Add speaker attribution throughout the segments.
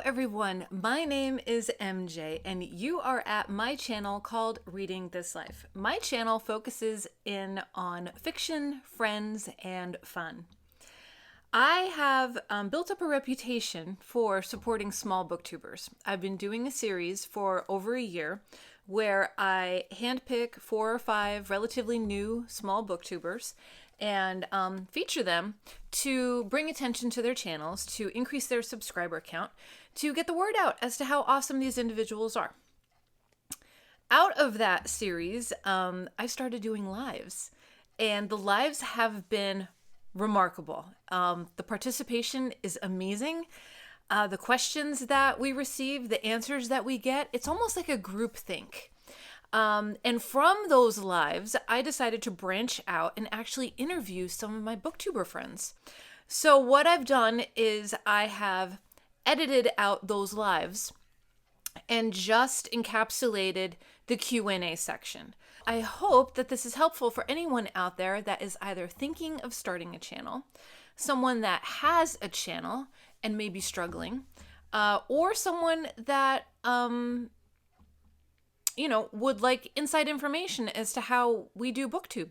Speaker 1: everyone, my name is MJ and you are at my channel called Reading This Life. My channel focuses in on fiction, friends, and fun. I have built up a reputation for supporting small booktubers. I've been doing a series for over a year where I handpick 4 or 5 relatively new small booktubers and feature them to bring attention to their channels, to increase their subscriber count, to get the word out as to how awesome these individuals are. Out of that series, I started doing lives, and the lives have been remarkable. The participation is amazing. The questions that we receive, the answers that we get, it's almost like a group think. And from those lives, I decided to branch out and actually interview some of my booktuber friends. So what I've done is I have edited out those lives and just encapsulated the Q&A section. I hope that this is helpful for anyone out there that is either thinking of starting a channel, someone that has a channel and may be struggling, or someone that would like inside information as to how we do BookTube.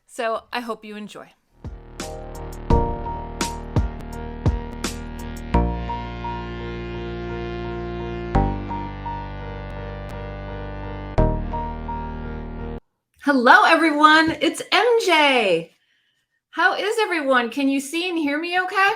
Speaker 1: So I hope you enjoy. Hello, everyone. It's MJ. How is everyone? Can you see and hear me okay?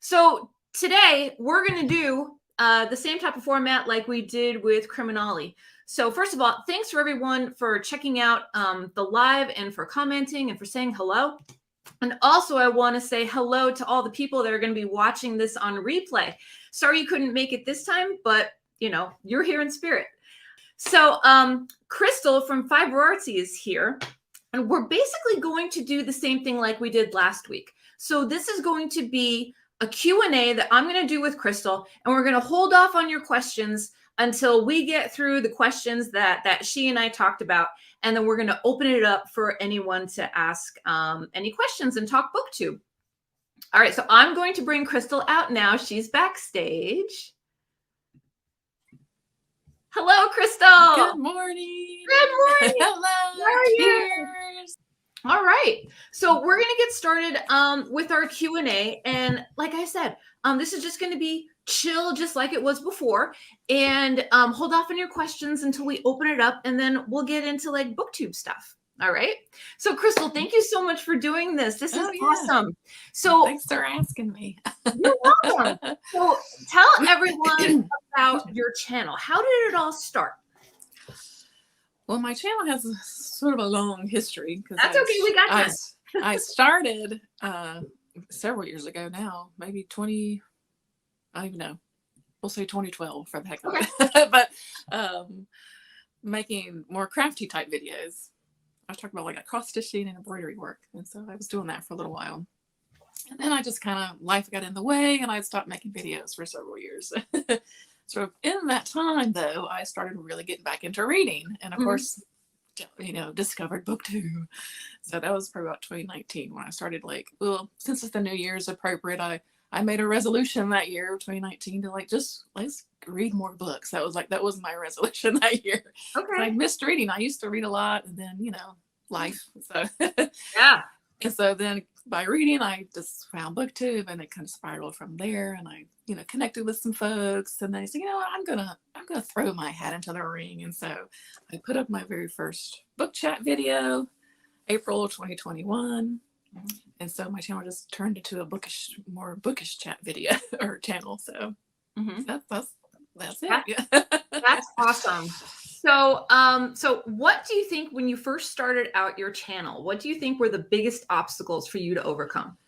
Speaker 1: So today we're going to do the same type of format like we did with Criminale. So first of all, thanks for everyone for checking out the live and for commenting and for saying hello. And also I want to say hello to all the people that are going to be watching this on replay. Sorry you couldn't make it this time, but you're here in spirit. So Crystal from FiberArtsy is here, and we're basically going to do the same thing like we did last week. So this is going to be a Q&A that I'm going to do with Crystal, and we're going to hold off on your questions until we get through the questions that she and I talked about, and then we're going to open it up for anyone to ask any questions and talk BookTube. All right, so I'm going to bring Crystal out now. She's backstage. Hello, Crystal.
Speaker 2: Good morning.
Speaker 1: Good morning.
Speaker 2: Hello.
Speaker 1: How are you?
Speaker 2: Cheers.
Speaker 1: All right. So we're going to get started with our Q&A. And like I said, this is just going to be chill, just like it was before. And hold off on your questions until we open it up. And then we'll get into like BookTube stuff. All right. So Crystal, thank you so much for doing this. This is awesome. So
Speaker 2: thanks for asking me.
Speaker 1: You're welcome. So tell everyone about your channel. How did it all start?
Speaker 2: Well, my channel has sort of a long history.
Speaker 1: That's okay. We got time.
Speaker 2: I started several years ago now, maybe 20, I don't even know. We'll say 2012 for the heck of it. But making more crafty type videos. I was talking about like cross stitching and embroidery work. And so I was doing that for a little while. And then I just life got in the way and I stopped making videos for several years. So in that time, though, I started really getting back into reading. And of course, discovered BookTube. So that was probably about 2019 when I started since it's the New Year's appropriate, I made a resolution that year, 2019, to let's read more books. That was my resolution that year. Okay. I missed reading. I used to read a lot, and then, life. So
Speaker 1: yeah. And
Speaker 2: so then by reading, I just found BookTube, and it kind of spiraled from there. And I, connected with some folks, and they said, I'm gonna throw my hat into the ring. And so I put up my very first book chat video, April 2021. And so my channel just turned into a more bookish chat video or channel. So that's it. Yeah.
Speaker 1: That's awesome. So, so what do you think when you first started out your channel? What do you think were the biggest obstacles for you to overcome?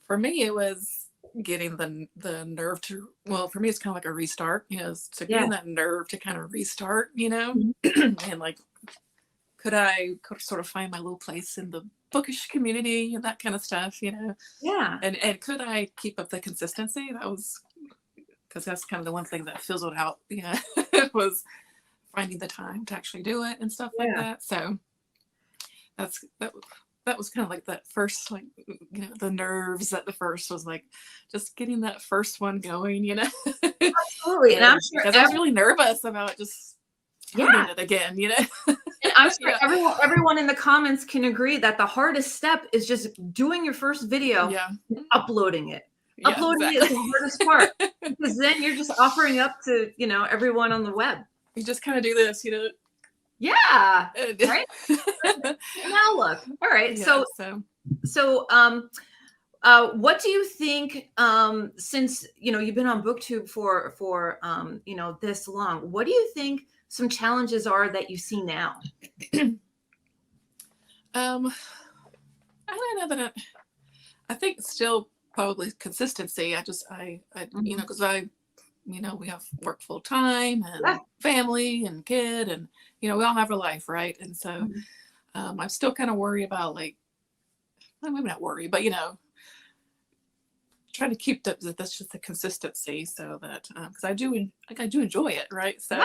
Speaker 2: For me, it was getting the nerve to. Well, for me, it's kind of like a restart. So getting that nerve to kind of restart. And could I sort of find my little place in the bookish community and that kind of stuff,
Speaker 1: Yeah.
Speaker 2: And could I keep up the consistency? That was because that's kind of the one thing that fizzled out, was finding the time to actually do it and stuff like that. So that was kind of like that first, like, the nerves at the first was like just getting that first one going,
Speaker 1: Absolutely. And I'm sure
Speaker 2: because I was really nervous about just starting it again,
Speaker 1: And I'm sure everyone in the comments can agree that the hardest step is just doing your first video, and uploading it.
Speaker 2: Yeah,
Speaker 1: uploading it is the hardest part, because then you're just offering up to, everyone on the web.
Speaker 2: You just kind of do this,
Speaker 1: Yeah. Right. Now look. All right.
Speaker 2: Yeah,
Speaker 1: So what do you think, since, you've been on BookTube for this long, what do you think some challenges are that you see now?
Speaker 2: I don't know that I think it's still probably consistency. because we have work full time and family and kid, and, we all have our life. Right. And so, I'm still kind of worried about, like, well, maybe not worry, but, trying to keep that's just the consistency, so that because I do enjoy it, right? So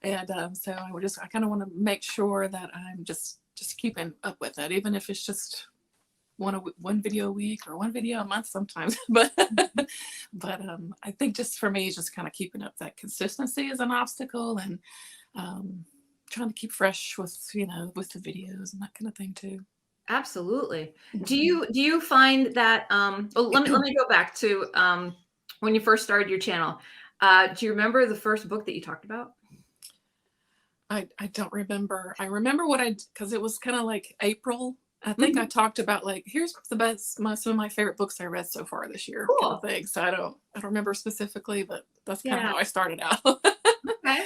Speaker 2: so I kind of want to make sure that I'm just keeping up with it, even if it's just one video a week or one video a month sometimes. But I think just for me, just kind of keeping up that consistency is an obstacle, and trying to keep fresh with with the videos and that kind of thing too.
Speaker 1: Absolutely. Do you find that well, let me go back to when you first started your channel. Do you remember the first book that you talked about?
Speaker 2: I don't remember. I remember because it was kind of like April. I think I talked about, like, here's some of my favorite books I read so far this year, kind of thing. So I don't remember specifically, but that's kind of how I started out.
Speaker 1: Okay.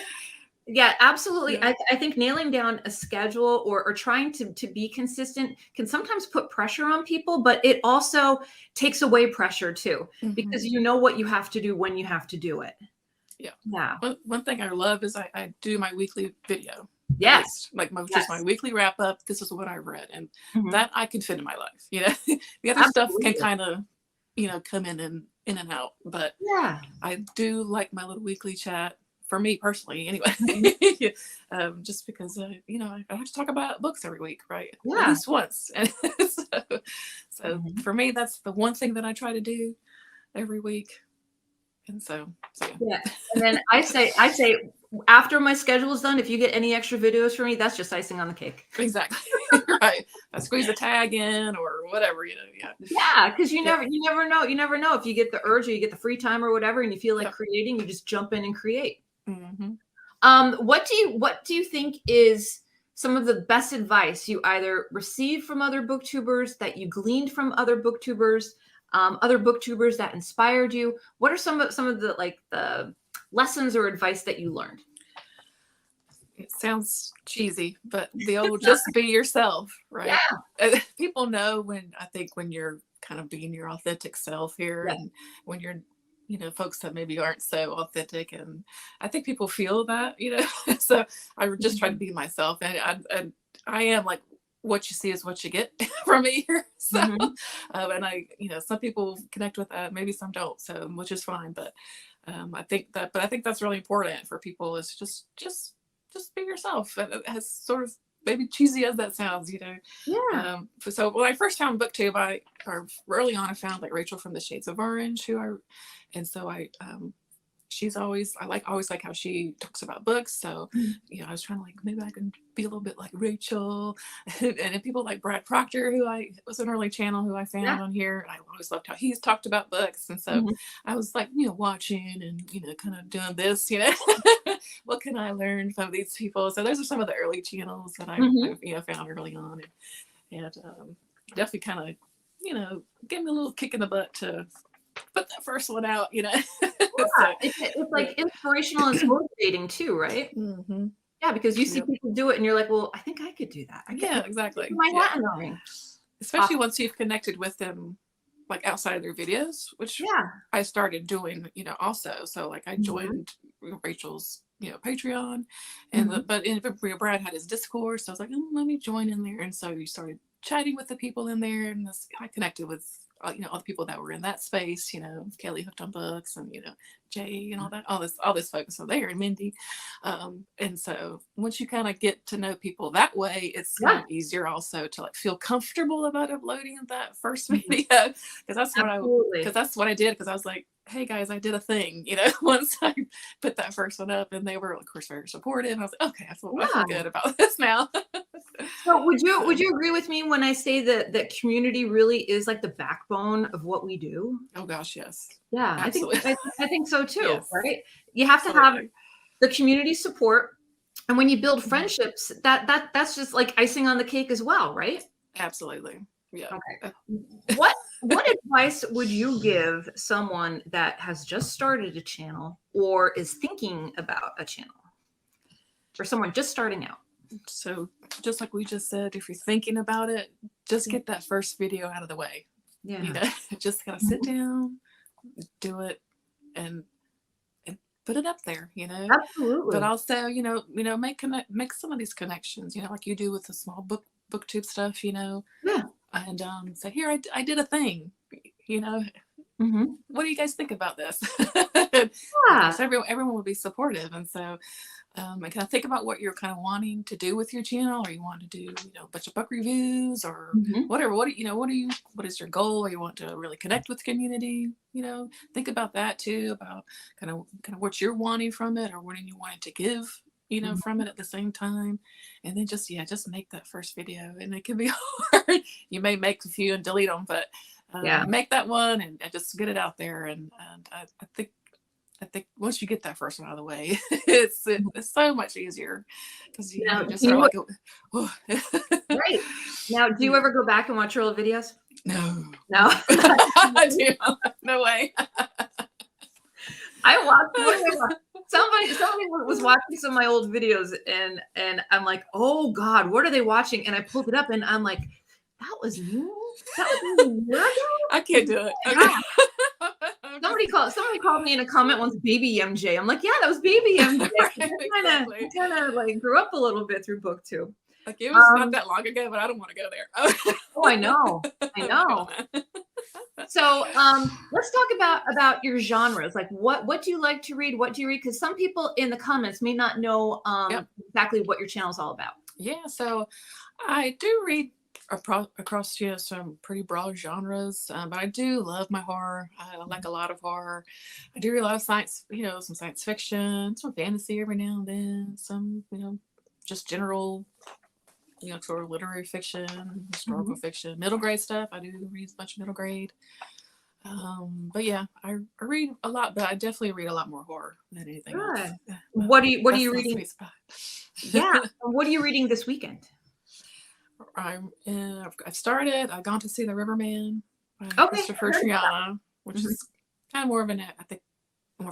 Speaker 1: Yeah, absolutely. Yeah. I think nailing down a schedule or trying to be consistent can sometimes put pressure on people, but it also takes away pressure too, because you know what you have to do when you have to do it. Yeah. Yeah.
Speaker 2: One thing I love is I do my weekly video.
Speaker 1: Yes.
Speaker 2: Like just my weekly wrap up. This is what I read, and that I can fit in my life. The other stuff can kind of, come in and out. But I do like my little weekly chat. For me personally, anyway, just because I have to talk about books every week, right? Yeah. At least once. And so for me, that's the one thing that I try to do every week. And so
Speaker 1: yeah. And then I say after my schedule is done, if you get any extra videos for me, that's just icing on the cake.
Speaker 2: Exactly. Right. I squeeze a tag in or whatever, Yeah.
Speaker 1: Yeah, because you never know. You never know if you get the urge or you get the free time or whatever, and you feel like creating, you just jump in and create. What do you think is some of the best advice you either received from other booktubers, that you gleaned from other booktubers that inspired you? What are some of the lessons or advice that you learned?
Speaker 2: It sounds cheesy, but the old just be yourself, right? Yeah. People know when you're kind of being your authentic self here, and when you're folks that maybe aren't so authentic, and I think people feel that, so I just try to be myself, and I am like, what you see is what you get from me here. So, and I, some people connect with that, maybe some don't, so, which is fine. But I think that's really important for people, is just be yourself. As sort of maybe cheesy as that sounds, Yeah. So when I first found BookTube, early on, I found like Rachel from the Shades of Orange, she's always like how she talks about books. So, I was trying to, like, maybe I can be a little bit like Rachel. And then people like Brad Proctor, who was an early channel who I found on here. And I always loved how he's talked about books. And so I was like, watching and, kind of doing this, what can I learn from these people? So those are some of the early channels that I found early on. And definitely kind of, gave me a little kick in the butt to put that first one out,
Speaker 1: It's like inspirational and motivating too, right? Yeah, because you see people do it and you're like, well, I think I could do that.
Speaker 2: Exactly.
Speaker 1: My hat in the ring.
Speaker 2: Especially once you've connected with them, like, outside of their videos, which I started doing, also. So, like, I joined Rachel's, Patreon, and but Brad had his Discord, so I was like, let me join in there. And so you started chatting with the people in there, and I connected with all the people that were in that space, Kelly Hooked on Books, and Jay and all this folks are there, and Mindy. And so once you kind of get to know people that way, it's kind of easier also to like feel comfortable about uploading that first video, because that's what I did, because I was like, hey guys, I did a thing, once I put that first one up, and they were of course very supportive. And I was like, okay, I feel good about this now.
Speaker 1: So would you agree with me when I say that community really is like the backbone of what we do?
Speaker 2: Oh gosh, yes.
Speaker 1: Yeah,
Speaker 2: absolutely.
Speaker 1: I think so too.
Speaker 2: Yes.
Speaker 1: Right? You have to have the community support, and when you build friendships, that's just like icing on the cake as well, right?
Speaker 2: Absolutely. Yeah.
Speaker 1: Okay. What advice would you give someone that has just started a channel or is thinking about a channel, or someone just starting out?
Speaker 2: So just like we just said, if you're thinking about it, just get that first video out of the way.
Speaker 1: Yeah.
Speaker 2: Just gotta sit down, do it, and put it up there,
Speaker 1: Absolutely.
Speaker 2: But also, make some of these connections, like you do with the small BookTube stuff,
Speaker 1: Yeah.
Speaker 2: And say, here, I did a thing, what do you guys think about this?
Speaker 1: Yeah.
Speaker 2: So everyone will be supportive. And so I kind of think about what you're kind of wanting to do with your channel, or you want to do, a bunch of book reviews, or whatever. What is your goal? Or you want to really connect with the community? Think about that too, about kind of what you're wanting from it, or what you wanting to give, from it at the same time. And then just make that first video. And it can be hard. You may make a few and delete them, but make that one and just get it out there. And I think once you get that first one out of the way, it's so much easier, because you just are like, oh.
Speaker 1: Right. Now, do you ever go back and watch your old videos?
Speaker 2: No.
Speaker 1: I
Speaker 2: do. No way.
Speaker 1: I watched somebody was watching some of my old videos, and I'm like, oh God, what are they watching? And I pulled it up, and I'm like, that was new. That was new.
Speaker 2: I can't do it. Okay.
Speaker 1: Somebody called me in a comment once baby MJ. I'm like, yeah, that was baby MJ. I kind of like grew up a little bit through BookTube.
Speaker 2: Like, it was not that long ago, but I don't want to go there.
Speaker 1: Oh, I know. So let's talk about your genres. Like, what do you like to read? What do you read? Because some people in the comments may not know exactly what your channel is all about.
Speaker 2: Yeah, so I do read across some pretty broad genres, but I do love my horror. I like a lot of horror. I do read a lot of science, some science fiction, some fantasy every now and then, some just general sort of literary fiction, historical fiction, middle grade stuff. I do read a bunch of middle grade. But yeah, I read a lot, but I definitely read a lot more horror than anything else.
Speaker 1: What are you reading? Yeah. What are you reading this weekend?
Speaker 2: I've gone to see The Riverman by Christopher Triana, which is kind of more of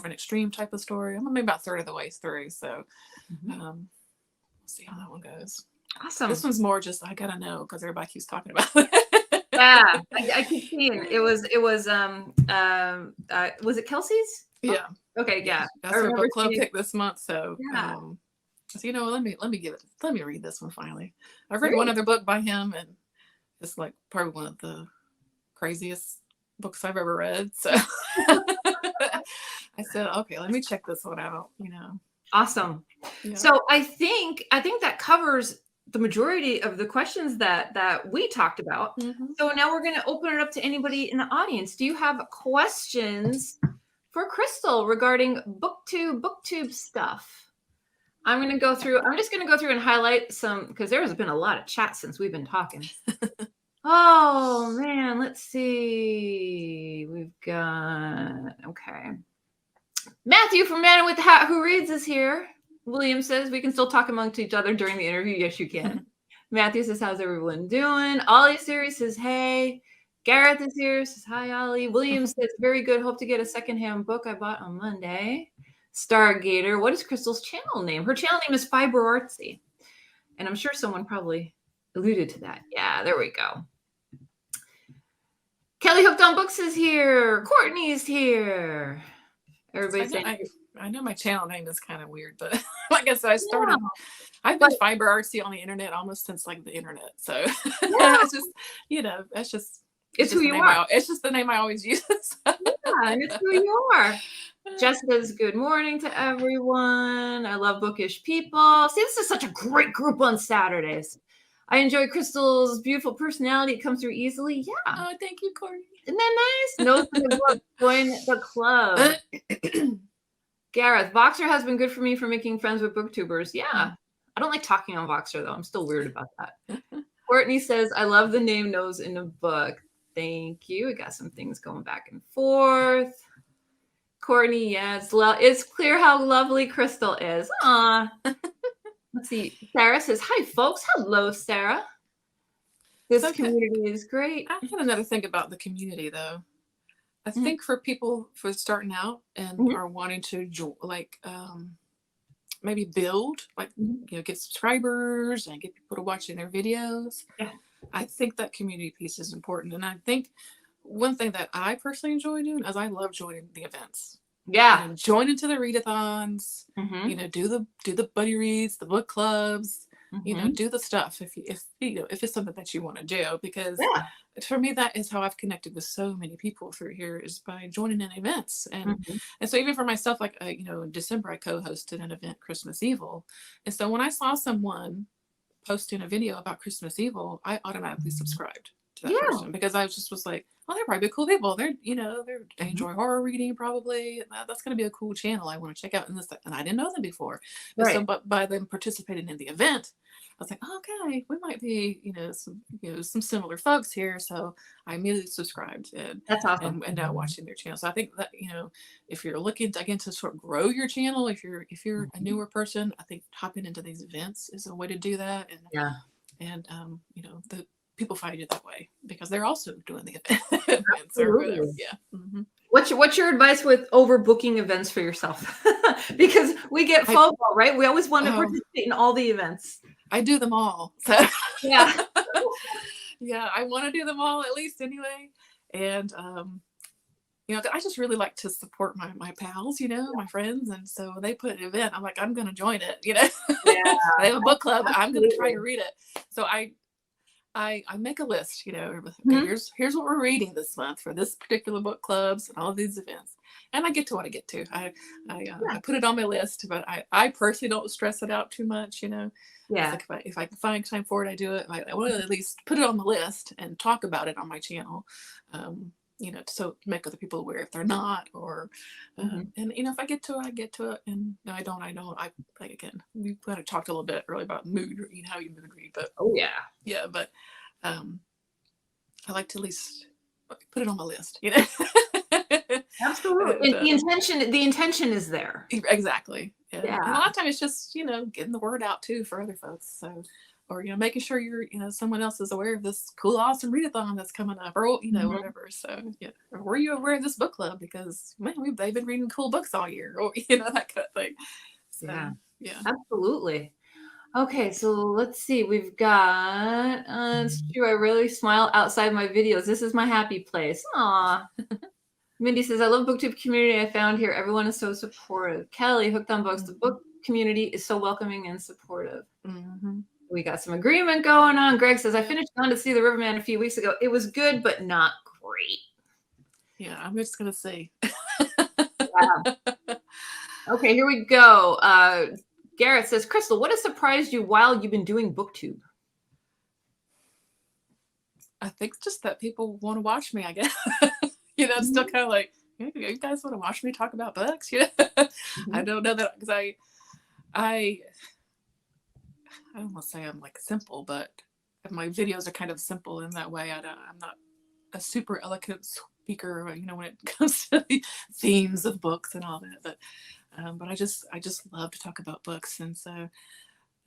Speaker 2: an extreme type of story. I'm maybe about a third of the way through, so we'll see how that one goes.
Speaker 1: Awesome.
Speaker 2: This one's more just I gotta know because everybody keeps talking about it.
Speaker 1: Yeah, I keep seeing it. Was it Kelsey's?
Speaker 2: Yeah.
Speaker 1: Okay, yeah.
Speaker 2: That's our book club pick this month. So so let me read this one finally. I've read one other book by him, and it's like probably one of the craziest books I've ever read. So I said, okay, let me check this one out.
Speaker 1: Awesome. Yeah. So I think that covers the majority of the questions that we talked about. So now we're going to open it up to anybody in the audience. Do you have questions for Crystal regarding BookTube stuff? I'm just going to go through and highlight some, because there has been a lot of chat since we've been talking. Oh man, let's see. We've got, okay. Matthew from Man with the Hat Who Reads is here. William says we can still talk amongst each other during the interview. Yes, you can. Matthew says, how's everyone doing? Ollie Series says, hey. Gareth is here, says, hi, Ollie. William says, very good. Hope to get a secondhand book I bought on Monday. Stargator, what is Crystal's channel name? Her channel name is FiberArtsy. And I'm sure someone probably alluded to that. Yeah, there we go. Kelly Hooked on Books is here. Courtney's here. Everybody's saying,
Speaker 2: I know my channel name is kind of weird, but like I said, I've been FiberArtsy on the internet almost since like the internet. So it's just, that's just
Speaker 1: It's who you are.
Speaker 2: It's just the name I always use.
Speaker 1: Yeah, and it's who you are. Jess says, good morning to everyone. I love bookish people. See, this is such a great group on Saturdays. I enjoy Crystal's beautiful personality. It comes through easily. Yeah.
Speaker 2: Oh, thank you, Courtney.
Speaker 1: Isn't that nice? Notes in the book. Join the club. Gareth, Voxer has been good for me for making friends with booktubers. Yeah. I don't like talking on Voxer, though. I'm still weird about that. Courtney says, I love the name Nose in a Book. Thank you. We got some things going back and forth. Courtney, yeah, it's clear how lovely Crystal is. Aw. Let's see. Sarah says, hi, folks. Hello, Sarah. This community is great.
Speaker 2: I had another thing about the community, though. I think for people for starting out and are wanting to maybe build, like, get subscribers and get people to watching their videos.
Speaker 1: Yeah.
Speaker 2: I think that community piece is important. And I think one thing that I personally enjoy doing is I love joining the events.
Speaker 1: Yeah.
Speaker 2: Join into the readathons, do the buddy reads, the book clubs, do the stuff if it's something that you want to do, because for me, that is how I've connected with so many people through here, is by joining in events. And so even for myself, like, in December, I co-hosted an event, Christmas Evil. And so when I saw someone posting a video about Christmas Evil, I automatically subscribed to that person, because I was like, oh, they're probably cool people. They enjoy horror reading, probably. That's going to be a cool channel I want to check out. And I didn't know them before. Right. But by them participating in the event, I was like, oh, okay, we might be, some similar folks here. So I immediately subscribed. And
Speaker 1: that's awesome.
Speaker 2: And now watching their channel. So I think that, if you're looking to sort of grow your channel, if you're a newer person, I think hopping into these events is a way to do that. And the people find you that way because they're also doing the events or whatever. Yeah.
Speaker 1: What's your advice with overbooking events for yourself? Because we get FOMO, right? We always want to participate in all the events.
Speaker 2: I do them all. So
Speaker 1: yeah.
Speaker 2: Yeah, I want to do them all at least anyway. And I just really like to support my pals, my friends. And so they put an event, I'm like, I'm going to join it, Yeah. They have a book club. I'm going to try to read it. So I make a list, okay, here's what we're reading this month for this particular book clubs and all of these events. And I get to what I get to. I put it on my list, but I personally don't stress it out too much, Yeah. Like if I can find time for it, I do it. I want to at least put it on the list and talk about it on my channel, so make other people aware if they're not, or, and if I get to it, I get to it, and no, I don't. Again, we kind of talked a little bit earlier about mood, how you mood read, but but I like to at least put it on my list,
Speaker 1: Absolutely. And the intention is there.
Speaker 2: Exactly. Yeah. And a lot of times it's just, getting the word out too for other folks. So, or, making sure you're, someone else is aware of this cool, awesome readathon that's coming up, or, whatever. So, yeah. Or were you aware of this book club? Because, man, they've been reading cool books all year, or, that kind of thing. So, yeah.
Speaker 1: Absolutely. Okay, so let's see. We've got, it's true, I really smile outside my videos. This is my happy place. Aw. Mindy says, I love BookTube community I found here. Everyone is so supportive. Kelly, Hooked on Books. The book community is so welcoming and supportive. We got some agreement going on. Greg says, I finished Gone to See the Riverman a few weeks ago. It was good, but not great.
Speaker 2: Yeah, I'm just going to say.
Speaker 1: Okay, here we go. Garrett says, Crystal, what has surprised you while you've been doing BookTube?
Speaker 2: I think just that people want to watch me, I guess. It's still kind of like, you guys want to watch me talk about books? I don't know that, because I don't want to say I'm like simple, but my videos are kind of simple in that way. I'm not a super eloquent speaker, when it comes to the themes of books and all that. But I just love to talk about books, and so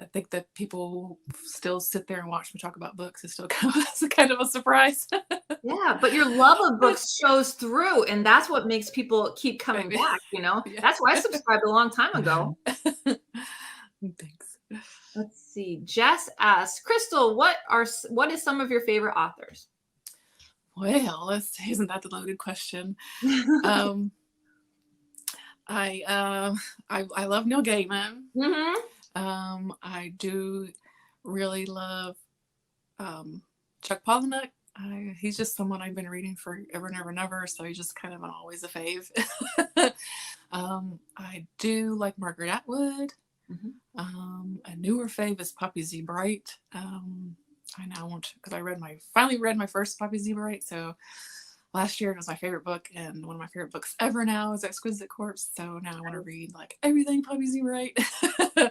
Speaker 2: I think that people still sit there and watch me talk about books is still kind of a surprise.
Speaker 1: Yeah, but your love of books shows through, and that's what makes people keep coming back, Yeah. That's why I subscribed a long time ago.
Speaker 2: Thanks.
Speaker 1: Let's see. Jess asks, Crystal, what is some of your favorite authors?
Speaker 2: Well, let's see. Isn't that the loaded question? I love Neil Gaiman. I do really love Chuck Palahniuk. He's just someone I've been reading forever and ever and ever, so he's just kind of always a fave. I do like Margaret Atwood. A newer fave is Poppy Z. Bright. I now want to, because finally read my first Poppy Z. Bright, so last year it was my favorite book, and one of my favorite books ever now is Exquisite Corpse, so now I want to read like everything Poppy Z. Bright. Who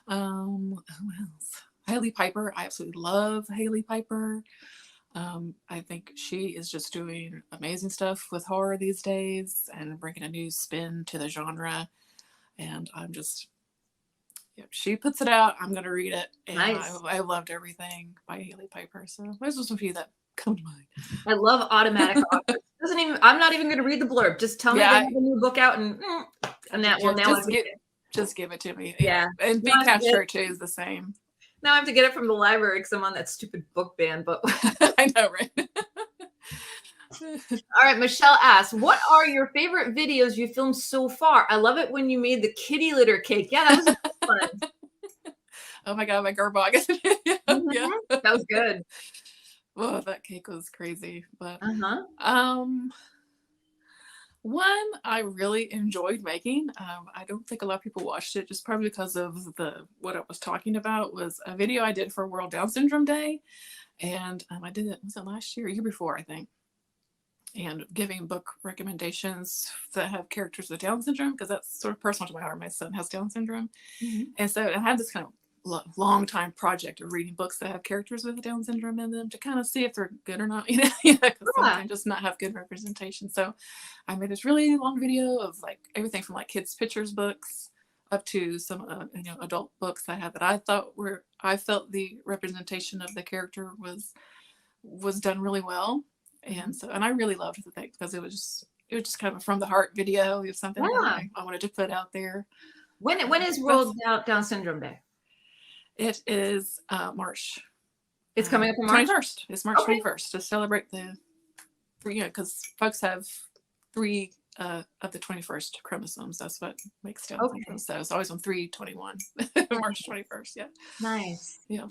Speaker 2: else? Hailey Piper. I absolutely love Hailey Piper. I think she is just doing amazing stuff with horror these days and bringing a new spin to the genre. And I'm just, if she puts it out, I'm going to read it. And
Speaker 3: Nice.
Speaker 2: I loved everything by Hailey Piper. So there's just a few that come to mind.
Speaker 3: I love automatic authors. I'm not even going to read the blurb. Just tell me they have a new book out and that one. Now
Speaker 2: just give it to me.
Speaker 3: Yeah.
Speaker 2: And Big Cat Shirt too is the same.
Speaker 3: Now I have to get it from the library because I'm on that stupid book ban, but
Speaker 2: I know, right?
Speaker 3: All right, Michelle asks, what are your favorite videos you filmed so far? I love it when you made the kitty litter cake. Yeah, that was fun.
Speaker 2: Oh my God, my garbagas. Yeah.
Speaker 3: That was good.
Speaker 2: Oh, that cake was crazy. But one I really enjoyed making. I don't think a lot of people watched it, just probably because of what I was talking about, was a video I did for World Down Syndrome Day. And I did it, was it last year, year before, I think. And giving book recommendations that have characters with Down syndrome, because that's sort of personal to my heart. My son has Down syndrome. And so I had this kind of long time project of reading books that have characters with Down syndrome in them to kind of see if they're good or not, because sometimes just not have good representation. So I made this really long video of like everything from like kids pictures books up to some adult books I had that I felt the representation of the character was done really well. And I really loved the thing because it was just kind of a from the heart video. It was something that I wanted to put out there.
Speaker 3: When is World Down Syndrome Day?
Speaker 2: It is March.
Speaker 3: It's coming up in March?
Speaker 2: 21st. It's March 21st to celebrate because folks have 3 of the 21st chromosomes. That's what makes Down syndrome. So it's always on 3/21, March 21st. Yeah.
Speaker 3: Nice.
Speaker 2: Yeah.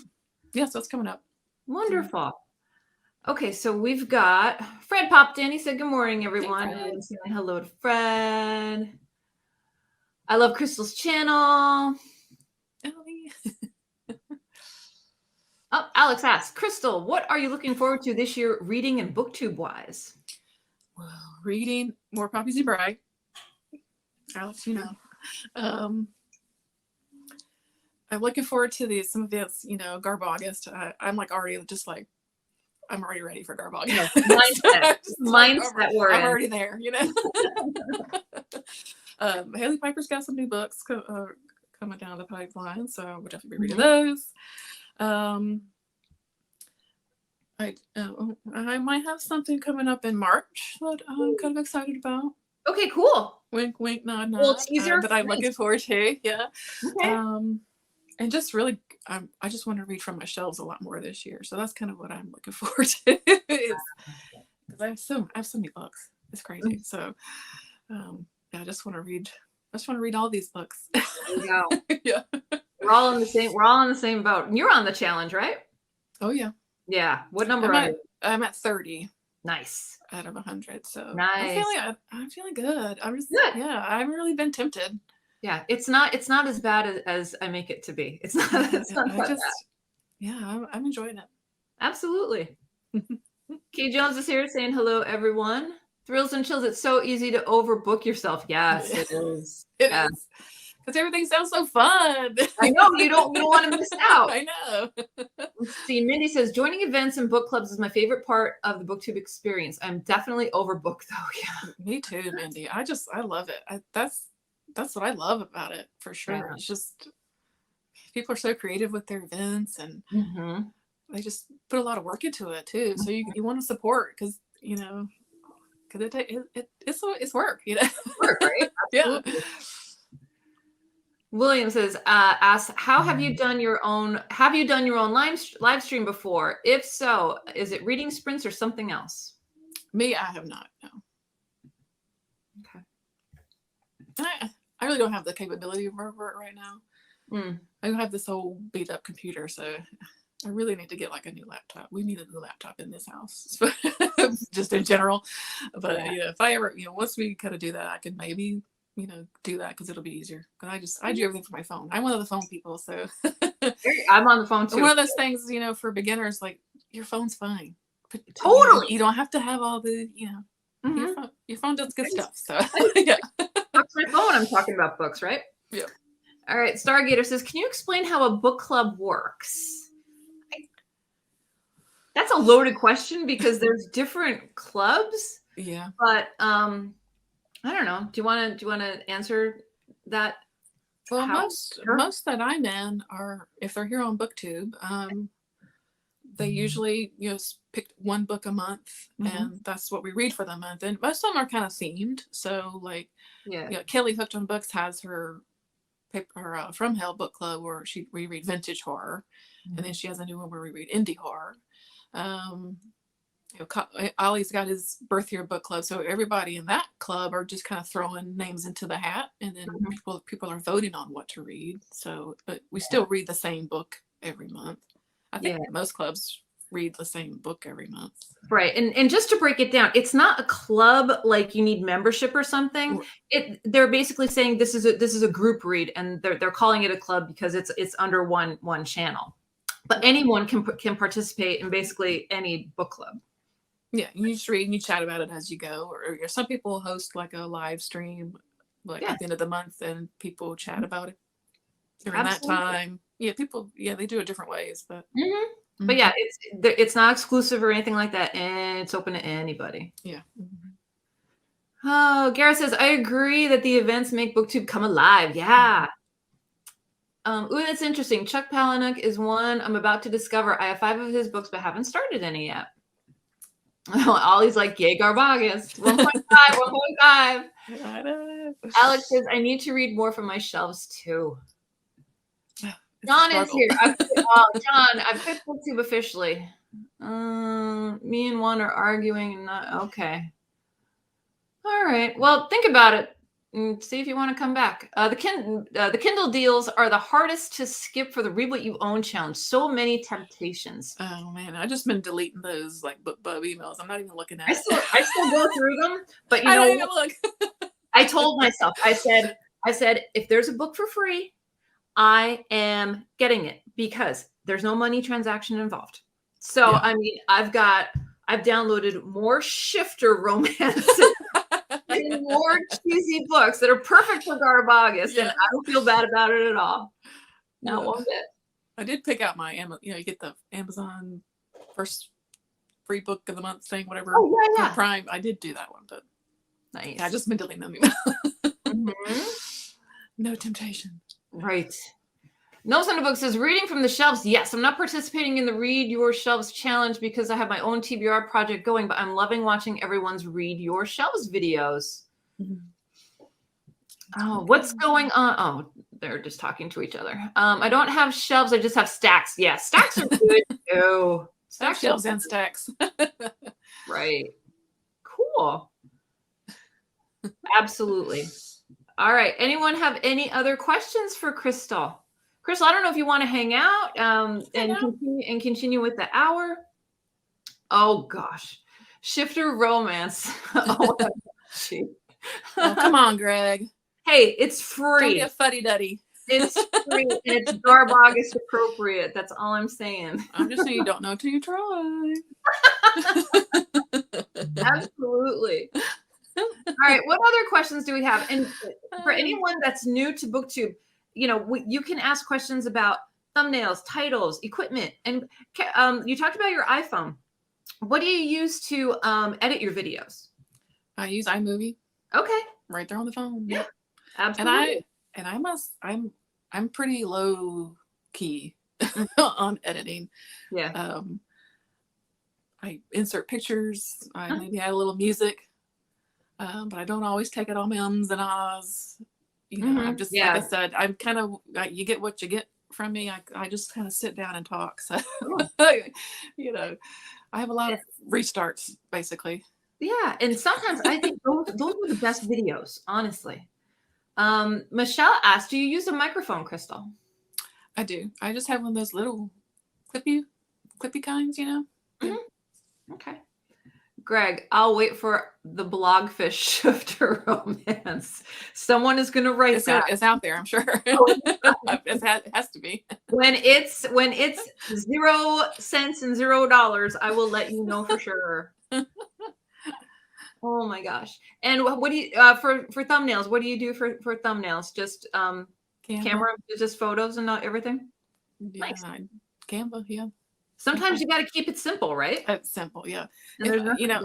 Speaker 2: So it's coming up.
Speaker 3: Wonderful. Okay, so we've got Fred popped in. He said, good morning, everyone.
Speaker 2: Hey,
Speaker 3: And saying hello to Fred. I love Crystal's channel. Oh, Alex asks, Crystal, what are you looking forward to this year, reading and BookTube wise?
Speaker 2: Well, reading more Poppy Z. Bright. Alex, I'm looking forward to some of this, Garbogust. I'm like already I'm already ready for Garbogust.
Speaker 3: Mindset we're in.
Speaker 2: I'm already there, Hailey Piper's got some new books coming down the pipeline, so we'll definitely be reading those. I might have something coming up in March that I'm kind of excited about.
Speaker 3: Okay, cool.
Speaker 2: Wink, wink, nod, nod.
Speaker 3: Well, teaser
Speaker 2: that I'm looking forward to. Yeah.
Speaker 3: Okay.
Speaker 2: And just really, I just want to read from my shelves a lot more this year. So that's kind of what I'm looking forward to. Because I have so many books. It's crazy. So, I just want to read. I just want to read all these books.
Speaker 3: There you go.
Speaker 2: Yeah.
Speaker 3: We're all in the same boat. And you're on the challenge, right?
Speaker 2: Oh yeah.
Speaker 3: Yeah. What number are you?
Speaker 2: I'm at 30.
Speaker 3: Nice.
Speaker 2: Out of 100. So
Speaker 3: nice.
Speaker 2: I'm feeling good. I'm just
Speaker 3: good.
Speaker 2: Yeah. I haven't really been tempted.
Speaker 3: Yeah, it's not as bad as I make it to be. It's not bad.
Speaker 2: Yeah, I'm enjoying it.
Speaker 3: Absolutely. Kay Jones is here saying hello, everyone. Thrills and chills. It's so easy to overbook yourself. Yes, it is.
Speaker 2: It is. Because everything sounds so fun.
Speaker 3: I know you don't want to miss out.
Speaker 2: I know.
Speaker 3: Let's see, Mindy says joining events and book clubs is my favorite part of the BookTube experience. I'm definitely overbooked though. Yeah.
Speaker 2: Me too, Mindy. I love it. That's what I love about it for sure. Yeah. It's just people are so creative with their events and they just put a lot of work into it too. So you want to support because it's work,
Speaker 3: Work, right?
Speaker 2: Yeah.
Speaker 3: William says, asks, have you done your own live stream before? If so, is it reading sprints or something else?
Speaker 2: Me, I have not, no.
Speaker 3: Okay.
Speaker 2: I really don't have the capability for it right now. I don't have this whole beat up computer, so I really need to get like a new laptop. We need a new laptop in this house, just in general. But yeah, if I ever, once we kind of do that, I could maybe, do that because it'll be easier. Because I do everything from my phone. I'm one of the phone people, so
Speaker 3: I'm on the phone too.
Speaker 2: One of those things, for beginners, like your phone's fine. But,
Speaker 3: Totally.
Speaker 2: You don't have to have all the,
Speaker 3: Mm-hmm.
Speaker 2: your phone does good stuff. So yeah.
Speaker 3: That's my phone. I'm talking about books, right?
Speaker 2: Yeah.
Speaker 3: All right. Stargator says, can you explain how a book club works? That's a loaded question because there's different clubs.
Speaker 2: Yeah.
Speaker 3: But I don't know. Do you want to answer that?
Speaker 2: Well, most that I'm in are, if they're here on BookTube, they usually pick one book a month, and that's what we read for the month. And most of them are kind of themed. So like, Kelly Hooked on Books has her From Hell book club where we read vintage horror, and then she has a new one where we read indie horror. Ollie's got his birth year book club, so everybody in that club are just kind of throwing names into the hat, and then people are voting on what to read. So, but we still read the same book every month. I think most clubs read the same book every month.
Speaker 3: Right. And just to break it down, it's not a club like you need membership or something. They're basically saying this is a group read, and they're calling it a club because it's under one channel. But anyone can participate in basically any book club.
Speaker 2: Yeah, you just read and you chat about it as you go. Or some people host like a live stream at the end of the month, and people chat about it during that time. Yeah, they do it different ways, but
Speaker 3: but yeah, it's not exclusive or anything like that, and it's open to anybody.
Speaker 2: Yeah.
Speaker 3: Oh, Gareth says, I agree that the events make BookTube come alive. Yeah. That's interesting. Chuck Palahniuk is one I'm about to discover. I have 5 of his books, but haven't started any yet. Ollie's like, yay, Garbagus. 1.5, 1.5. Alex says, I need to read more from my shelves too. John is here. John, I've quit BookTube officially. Me and one are arguing and not okay. All right. Well, think about it and see if you want to come back. The Kindle deals are the hardest to skip for the Read What You Own challenge. So many temptations.
Speaker 2: Oh man, I just been deleting those like BookBub emails. I'm not even looking at it.
Speaker 3: I still go through them, but
Speaker 2: I don't even look.
Speaker 3: I told myself, I said, if there's a book for free, I am getting it because there's no money transaction involved. So I mean, I've downloaded more shifter romance and more cheesy books that are perfect for Garbagus, and I don't feel bad about it at all. Not one bit.
Speaker 2: I did pick out my you get the Amazon first free book of the month thing, whatever.
Speaker 3: Oh yeah.
Speaker 2: Prime. I did do that one, but
Speaker 3: nice.
Speaker 2: I just been deleting them. No temptation.
Speaker 3: Right. No Son of Books says, reading from the shelves. Yes, I'm not participating in the Read Your Shelves challenge because I have my own TBR project going, but I'm loving watching everyone's Read Your Shelves videos. Oh, what's going on? Oh, they're just talking to each other. I don't have shelves. I just have stacks. Yeah, stacks are good too.
Speaker 2: Stack shelves and stacks.
Speaker 3: Right. Cool. Absolutely. All right. Anyone have any other questions for Crystal? Crystal, I don't know if you want to hang out and continue with the hour. Oh gosh, shifter romance. Oh,
Speaker 2: come on, Greg.
Speaker 3: Hey, it's free.
Speaker 2: Don't be a fuddy-duddy.
Speaker 3: It's free and it's Garbagus appropriate. That's all I'm saying.
Speaker 2: I'm just saying you don't know till you try.
Speaker 3: Absolutely. All right. What other questions do we have? And for anyone that's new to BookTube, you can ask questions about thumbnails, titles, equipment. And you talked about your iPhone. What do you use to edit your videos? I
Speaker 2: use iMovie.
Speaker 3: Okay.
Speaker 2: Right there on the phone.
Speaker 3: Yeah. Absolutely.
Speaker 2: And I'm pretty low key on editing.
Speaker 3: Yeah.
Speaker 2: I insert pictures. I maybe add a little music. But I don't always take it all my ums and ahs. I'm just, like I said, I'm kind of like, you get what you get from me. I just kind of sit down and talk. So, I have a lot of restarts basically.
Speaker 3: Yeah. And sometimes I think those are the best videos, honestly. Michelle asked, do you use a microphone, Crystal?
Speaker 2: I do. I just have one of those little clippy kinds, you know. Yeah.
Speaker 3: Okay. Greg, I'll wait for the blogfish shifter romance. Someone is going to write that.
Speaker 2: It's out there, I'm sure. It has to be.
Speaker 3: When it's 0 cents and $0, I will let you know for sure. Oh my gosh! And what do you for thumbnails? What do you do for thumbnails? Just camera, just photos and not everything.
Speaker 2: Yeah,
Speaker 3: Nice.
Speaker 2: Canva, yeah.
Speaker 3: Sometimes you got to keep it simple, right?
Speaker 2: It's simple, yeah.
Speaker 3: And
Speaker 2: you know,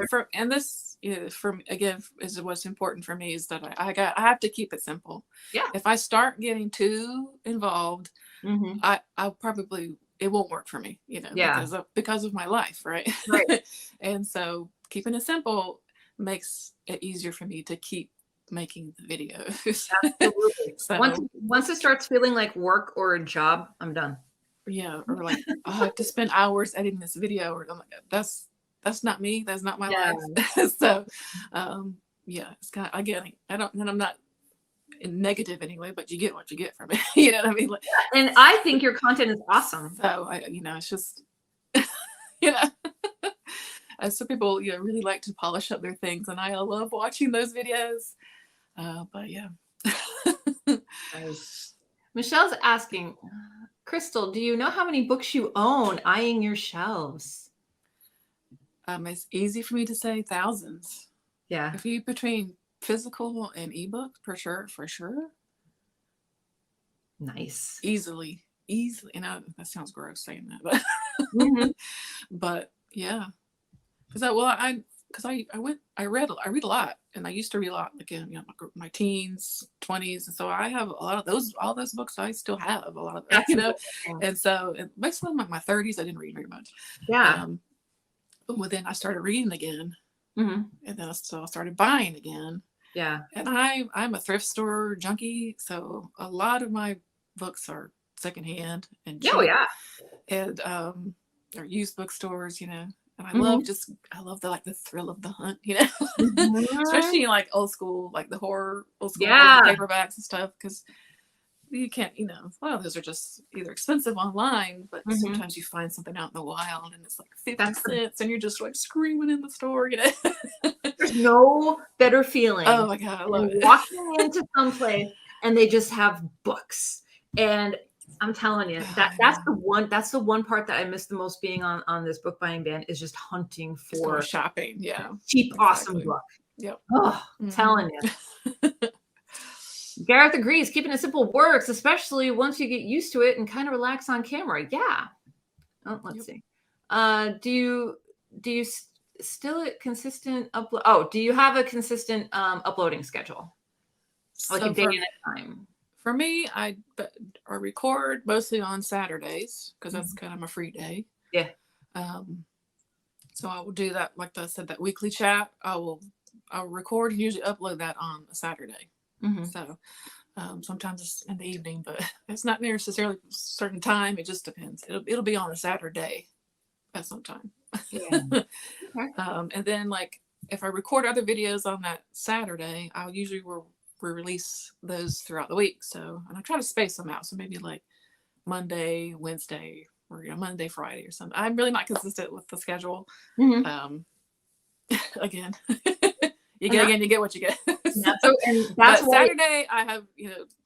Speaker 2: this, you know, for again, is what's important for me is that I have to keep it simple.
Speaker 3: Yeah.
Speaker 2: If I start getting too involved, I'll probably, it won't work for me, you know, because of my life, right?
Speaker 3: Right.
Speaker 2: And so keeping it simple makes it easier for me to keep making the videos.
Speaker 3: Absolutely.
Speaker 2: So
Speaker 3: once it starts feeling like work or a job, I'm done.
Speaker 2: Yeah, or like, I have to spend hours editing this video, or I'm like, that's not me. That's not my life. So, yeah, it's kind of, and I'm not negative anyway, but you get what you get from it. You know what I mean? Like,
Speaker 3: and I think your content is awesome.
Speaker 2: So it's just, you know, some people, you know, really like to polish up their things, and I love watching those videos. But yeah.
Speaker 3: Nice. Michelle's asking, Crystal, do you know how many books you own? Eyeing your shelves.
Speaker 2: It's easy for me to say thousands.
Speaker 3: Yeah.
Speaker 2: If you between physical and ebook, for sure.
Speaker 3: Nice.
Speaker 2: Easily. And that sounds gross saying that, but but yeah, because I read a lot, and I used to read a lot, like in, you know, my teens, 20s, and so I have a lot of all those books. I still have a lot of them, you know, and so basically my 30s, I didn't read very much.
Speaker 3: Yeah.
Speaker 2: Well, then I started reading again,
Speaker 3: and
Speaker 2: then I started buying again.
Speaker 3: Yeah.
Speaker 2: And I'm a thrift store junkie, so a lot of my books are secondhand and cheap.
Speaker 3: Oh yeah.
Speaker 2: And or used bookstores, you know. And I love the thrill of the hunt, you know, especially like old school, like the horror old school paperbacks and stuff, because you can't, you know, a lot of those are just either expensive online, but sometimes you find something out in the wild and it's like 50 cents and you're just like screaming in the store, you know.
Speaker 3: There's no better feeling.
Speaker 2: Oh my God, I love it.
Speaker 3: Walking into someplace and they just have books, and I'm telling you, that's the one part that I miss the most being on this book buying ban, is just hunting for
Speaker 2: shopping. Yeah.
Speaker 3: Cheap, awesome book.
Speaker 2: Yep.
Speaker 3: Oh, I'm telling you. Gareth agrees. Keeping it simple works, especially once you get used to it and kind of relax on camera. Yeah. Oh, let's see. Do you still consistent upload? Oh, do you have a consistent uploading schedule? Like a day and a time?
Speaker 2: For me, I record mostly on Saturdays because that's kind of my free day.
Speaker 3: Yeah.
Speaker 2: So I will do that, like I said, that weekly chat. I'll record and usually upload that on a Saturday. So sometimes it's in the evening, but it's not necessarily a certain time. It just depends. It'll be on a Saturday at some time.
Speaker 3: Yeah.
Speaker 2: And then like if I record other videos on that Saturday, I'll usually release those throughout the week. So, and I try to space them out. So maybe like Monday, Wednesday, or Monday, Friday or something. I'm really not consistent with the schedule. Again, you get what you get. But Saturday I have,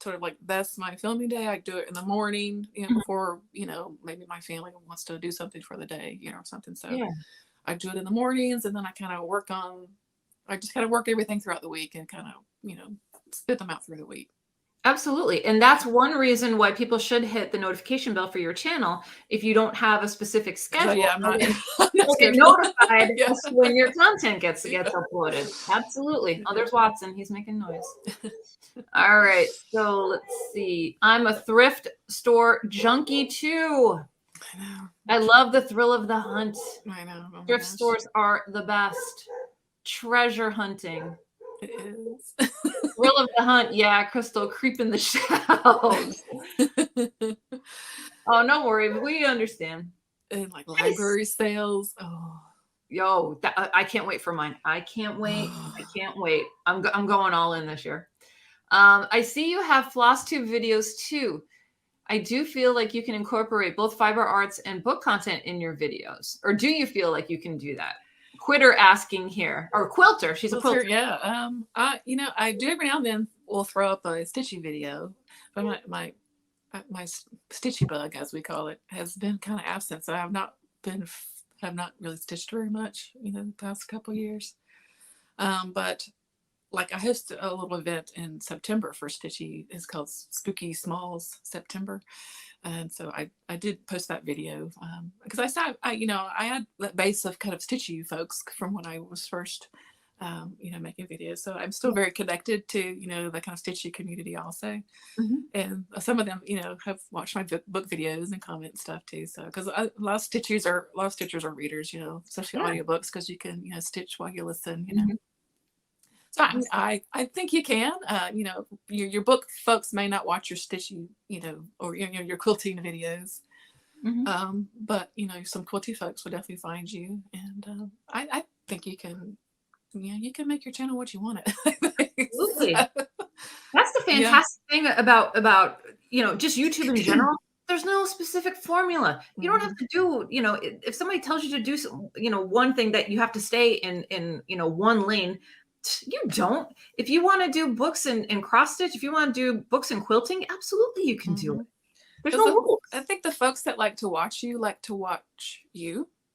Speaker 2: sort of like, that's my filming day. I do it in the morning, before, maybe my family wants to do something for the day, or something. So I do it in the mornings, and then I just kind of work everything throughout the week and kind of, spit them out through the week.
Speaker 3: Absolutely. And that's one reason why people should hit the notification bell for your channel. If you don't have a specific schedule, you'll get notified when your content gets uploaded. Absolutely. Oh, there's Watson. He's making noise. All right. So let's see. I'm a thrift store junkie too.
Speaker 2: I know.
Speaker 3: I love the thrill of the hunt.
Speaker 2: I know. Oh
Speaker 3: thrift stores are the best. Treasure hunting.
Speaker 2: It is.
Speaker 3: Thrill of the hunt. Yeah, Crystal, creeping the shelves. Oh, no worry. We understand.
Speaker 2: And like library sales. Oh,
Speaker 3: yo, I can't wait for mine. I can't wait. I can't wait. I'm going all in this year. I see you have FlossTube videos too. I do feel like you can incorporate both fiber arts and book content in your videos. Or do you feel like you can do that? Quitter asking here, or quilter. She's a quilter.
Speaker 2: Yeah. I do every now and then will throw up a stitchy video, but my stitchy bug, as we call it, has been kind of absent. So have not really stitched very much, the past couple of years. But like I host a little event in September for Stitchy. It's called Spooky Smalls September. And so I did post that video because I had that base of kind of Stitchy folks from when I was first, making videos. So I'm still very connected to, the kind of Stitchy community also. Mm-hmm. And some of them, have watched my book videos and comment and stuff too. So, because a lot of Stitchers are readers, especially audiobooks, because you can, stitch while you listen, Mm-hmm. So I think you can, your book folks may not watch your stitching, or, your quilting videos. Mm-hmm. But, some quilty folks will definitely find you. And I think you can make your channel what you want it.
Speaker 3: Absolutely. That's the fantastic thing about, just YouTube in general. There's no specific formula. You don't have to do, if somebody tells you to do, one thing that you have to stay in, one lane, you don't. If you want to do books and cross stitch, if you want to do books and quilting, absolutely you can do it. There's no rules.
Speaker 2: I think the folks that like to watch you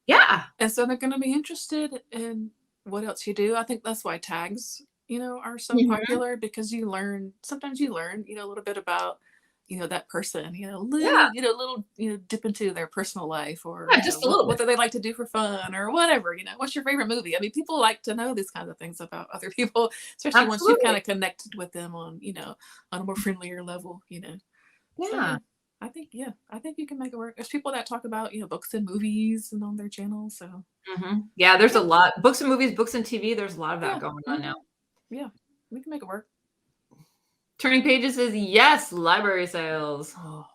Speaker 3: Yeah.
Speaker 2: And so they're going to be interested in what else you do. I think that's why tags, are so popular, because sometimes you learn, a little bit about, that person, little, dip into their personal life, or
Speaker 3: just a little
Speaker 2: what do they like to do for fun, or whatever, what's your favorite movie? I mean, people like to know these kinds of things about other people, especially once you've kind of connected with them on, on a more friendlier level,
Speaker 3: Yeah.
Speaker 2: So, I think you can make it work. There's people that talk about, books and movies and on their channel. So
Speaker 3: yeah, there's a lot. Books and movies, books and TV. There's a lot of that going on now.
Speaker 2: Yeah, we can make it work.
Speaker 3: Turning Pages is yes, library sales. Oh.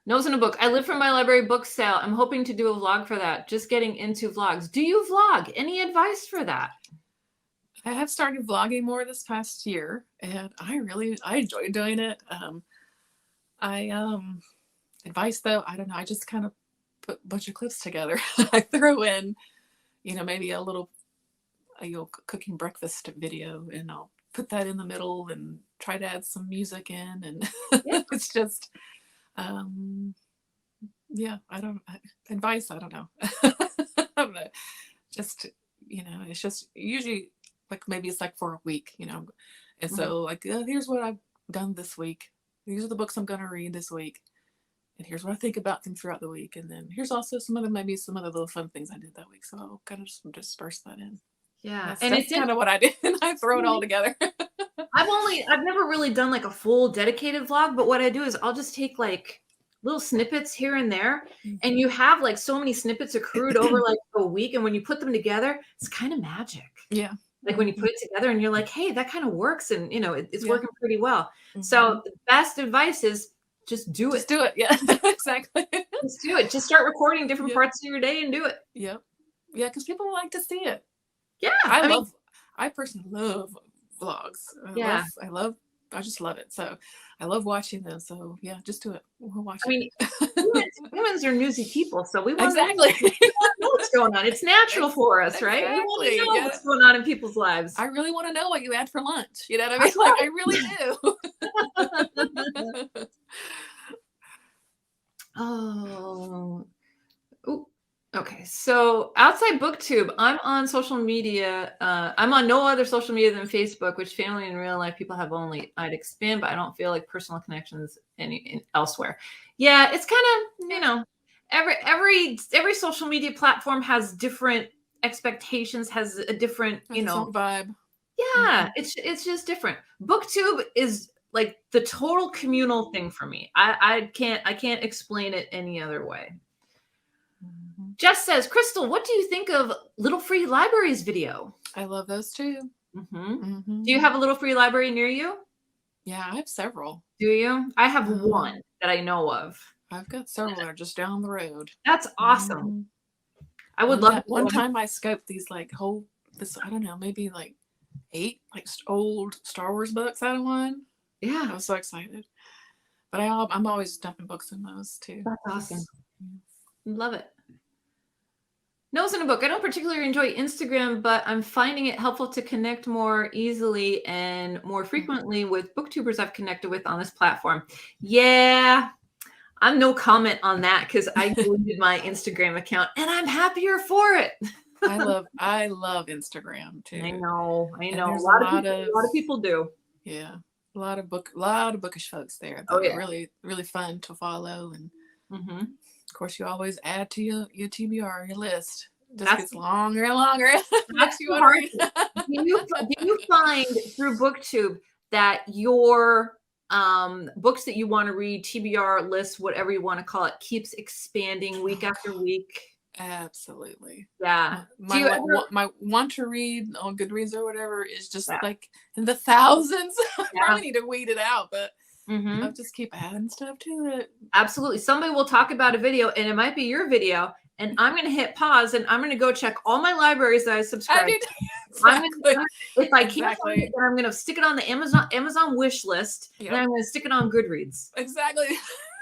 Speaker 3: Nose in a book. I live from my library book sale. I'm hoping to do a vlog for that. Just getting into vlogs. Do you vlog? Any advice for that?
Speaker 2: I have started vlogging more this past year, and I enjoy doing it. Advice though, I don't know. I just kind of put a bunch of clips together. I throw in, maybe a little cooking breakfast video, and I'll put that in the middle and try to add some music in, and it's just advice, I don't know. I don't know, just it's just usually like maybe it's like for a week, and so like here's what I've done this week, these are the books I'm going to read this week, and here's what I think about them throughout the week, and then here's also some other little fun things I did that week, so I'll kind of just disperse that in.
Speaker 3: Yeah,
Speaker 2: that's kind of what I did. I throw it all together.
Speaker 3: I've never really done like a full dedicated vlog, but what I do is I'll just take like little snippets here and there, and you have like so many snippets accrued over like a week, and when you put them together, it's kind of magic.
Speaker 2: Yeah.
Speaker 3: Like when you put it together and you're like, hey, that kind of works, and it's working pretty well. So the best advice is just do it.
Speaker 2: Just do it. Yeah, exactly.
Speaker 3: Just do it. Just start recording different parts of your day and do it.
Speaker 2: Yep. Yeah, because people like to see it.
Speaker 3: Yeah.
Speaker 2: I personally love vlogs. I just love it. So I love watching them. So yeah, just do it. We'll watch it.
Speaker 3: Humans are newsy people, so we want
Speaker 2: to
Speaker 3: know what's going on. It's natural for us, right? We want to know what's going on in people's lives.
Speaker 2: I really want to know what you had for lunch. You know what I mean? Like I really do.
Speaker 3: Oh. Ooh. Okay, so outside BookTube, I'm on social media. I'm on no other social media than Facebook, which family and real life people have only. I'd expand, but I don't feel like personal connections elsewhere. Yeah, it's kind of, every social media platform has different expectations, has a different,
Speaker 2: vibe.
Speaker 3: Yeah, it's just different. BookTube is like the total communal thing for me. I can't explain it any other way. Jess says, Crystal, what do you think of Little Free Libraries video?
Speaker 2: I love those too.
Speaker 3: Do you have a Little Free Library near you?
Speaker 2: Yeah, I have several.
Speaker 3: Do you? I have one that I know of.
Speaker 2: I've got several that are just down the road.
Speaker 3: That's awesome. I would love.
Speaker 2: One time I scoped these I don't know, maybe like 8 old Star Wars books out of one.
Speaker 3: Yeah,
Speaker 2: I was so excited. But I'm always dumping books in those too.
Speaker 3: That's awesome. Love it. Notes in a book. I don't particularly enjoy Instagram, but I'm finding it helpful to connect more easily and more frequently with booktubers I've connected with on this platform. Yeah, I'm no comment on that because I deleted my Instagram account and I'm happier for it.
Speaker 2: I love Instagram too.
Speaker 3: I know.
Speaker 2: And
Speaker 3: A
Speaker 2: there's
Speaker 3: lot of people do.
Speaker 2: Yeah, a lot of bookish folks there that are really, really fun to follow. And of course, you always add to your TBR, your list. It just gets longer and longer.
Speaker 3: That's you hard. Do you find through BookTube that your books that you want to read, TBR list, whatever you want to call it, keeps expanding week after week?
Speaker 2: Absolutely.
Speaker 3: Yeah.
Speaker 2: My want to read on Goodreads or whatever is just like in the thousands. I probably need to weed it out, but I'll just keep adding stuff to it.
Speaker 3: Absolutely. Somebody will talk about a video and it might be your video, and I'm going to hit pause and I'm going to go check all my libraries that I subscribe to. If I can't find it, then I'm going to stick it on the Amazon wish list, and I'm going to stick it on Goodreads.
Speaker 2: Exactly.